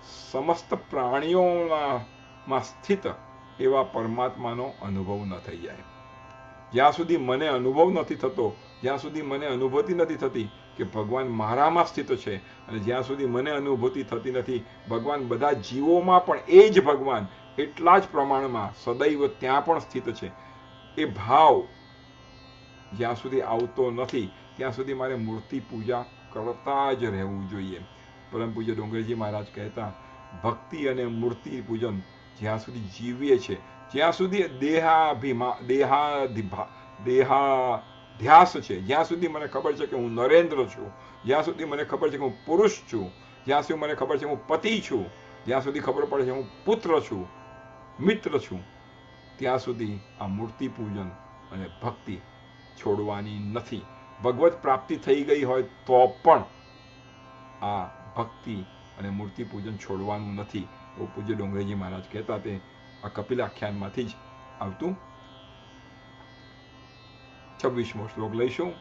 સમસ્ત પ્રાણીઓમાં સ્થિત એવા પરમાત્માનો અનુભવ ન થઈ જાય. જ્યાં સુધી મને અનુભવ નથી થતો, જ્યાં સુધી મને અનુભૂતિ નથી થતી કે ભગવાન મારામાં સ્થિત છે, અને જ્યાં સુધી મને અનુભૂતિ થતી નથી ભગવાન બધા જીવોમાં પણ એ જ ભગવાન એટલા જ પ્રમાણમાં સદૈવ ત્યાં પણ સ્થિત છે, એ ભાવ જ્યાં સુધી આવતો નથી ત્યાં સુધી મારે મૂર્તિ પૂજા કરતા જ રહેવું જોઈએ. પરમ પૂજ્ય ડોંગરજી મહારાજ કહેતા, ભક્તિ અને મૂર્તિ પૂજન જ્યાં સુધી જીવીએ છે, જ્યાં સુધી દેહાધ્યાસ છે, જ્યાં સુધી મને ખબર છે કે હું નરેન્દ્ર છું, જ્યાં સુધી મને ખબર છે કે હું પુરુષ છું, જ્યાં સુધી મને ખબર છે કે હું પતિ છું, જ્યાં સુધી ખબર પડે છે હું પુત્ર છું, મિત્ર છું, ત્યાં સુધી આ મૂર્તિ પૂજન અને ભક્તિ છોડવાની નથી. ભગવત પ્રાપ્તિ થઈ ગઈ હોય તો પણ આ ભક્તિ અને મૂર્તિ પૂજન છોડવાનું નથી. એવું પૂજ્ય ડોંગરેજી મહારાજ કહેતા. તે આ કપિલ આખ્યાનમાંથી જ આવતું 26મો શ્લોક લઈશું.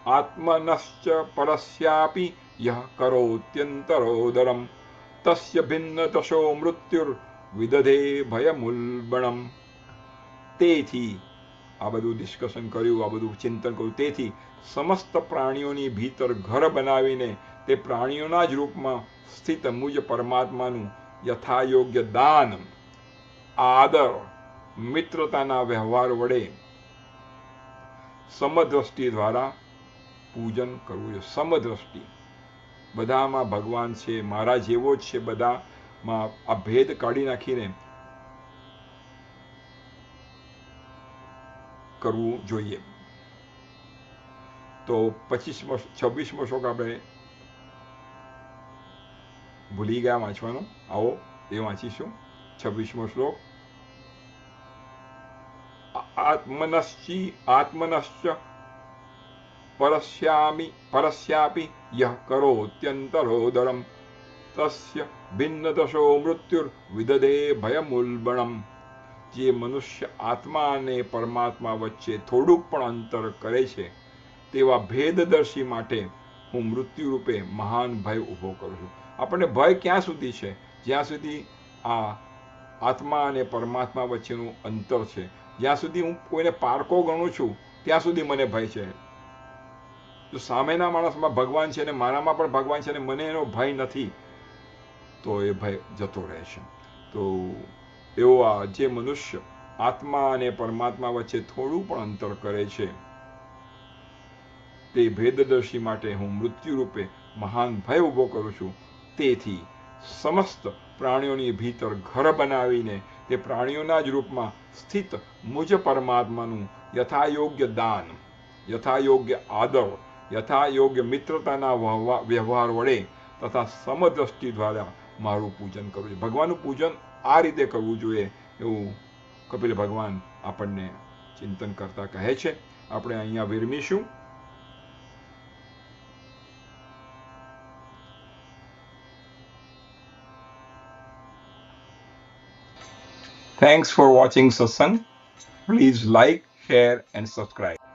આત્મનશ્ચ પરસ્યાપી યહ કરોત્યંતરોદરમ તસ્ય ભિન્નતશો મૃત્યુર વિદધે ભયમુલ્બણમ. તેથી આ બધું ડિસ્કશન કર્યું, આ બધું ચિંતન કર્યું. તેથી સમસ્ત પ્રાણીઓની ભીતર ઘર બનાવીને તે પ્રાણીઓના જ રૂપમાં સ્થિત મુજ પરમાત્માનું યથાયોગ્ય દાન, આદર, મિત્રતાના વ્યવહાર વડે સમદ્રષ્ટિ દ્વારા પૂજન કરવું જોઈએ. સમદ્રષ્ટિ, બધામાં ભગવાન છે, મારા જેવો જ છે, બધામાં આ ભેદ કાઢી નાખીને કરવું જોઈએ. તો 26મો શ્લોક આપણે ભૂલી ગયા વાંચવાનો, આવો એ વાંચીશું. 26મો શ્લોક. આત્મનશ્ચ પરસ્યાપી યહ કરોત્યંતરોદરમ તસ્ય ભિન્નતશો મૃત્યુર વિદધે ભયમુલ્બણમ. જે મનુષ્ય આત્મા અને પરમાત્મા વચ્ચે થોડુંક પણ અંતર કરે છે તેવા ભેદદર્શી માટે હું મૃત્યુ રૂપે મહાન ભય ઊભો કરું છું. આપણને ભય ક્યાં સુધી છે? જ્યાં સુધી આ આત્મા અને પરમાત્મા વચ્ચેનું અંતર છે, જ્યાં સુધી હું કોઈને પારકો ગણું છું ત્યાં સુધી મને ભય છે. જો સામેના માણસમાં ભગવાન છે ને મારામાં પણ ભગવાન છે ને મને એનો ભય નથી, તો એ ભય જતો રહે છે. તો એવો આ જે મનુષ્ય આત્મા અને પરમાત્મા વચ્ચે થોડું પણ અંતર કરે છે તે ભેદદર્શી માટે હું મૃત્યુ રૂપે મહાન ભય ઊભો કરું છું. તેથી સમસ્ત પ્રાણીઓની ભીતર ઘર બનાવીને તે પ્રાણીઓના જ રૂપમાં સ્થિત મુજ પરમાત્માનું યથાયોગ્ય દાન, યથાયોગ્ય આદર, યથાયોગ્ય મિત્રતાના વ્યવહાર વડે તથા સમદ્રષ્ટિ દ્વારા મારું પૂજન કરવું જોઈએ. ભગવાનનું પૂજન આ રીતે કરવું જોઈએ એવું કપિલ ભગવાન આપણને ચિંતન કરતા કહે છે. આપણે અહીંયા વિરમીશું. Thanks for watching satsang. Please like, share and subscribe.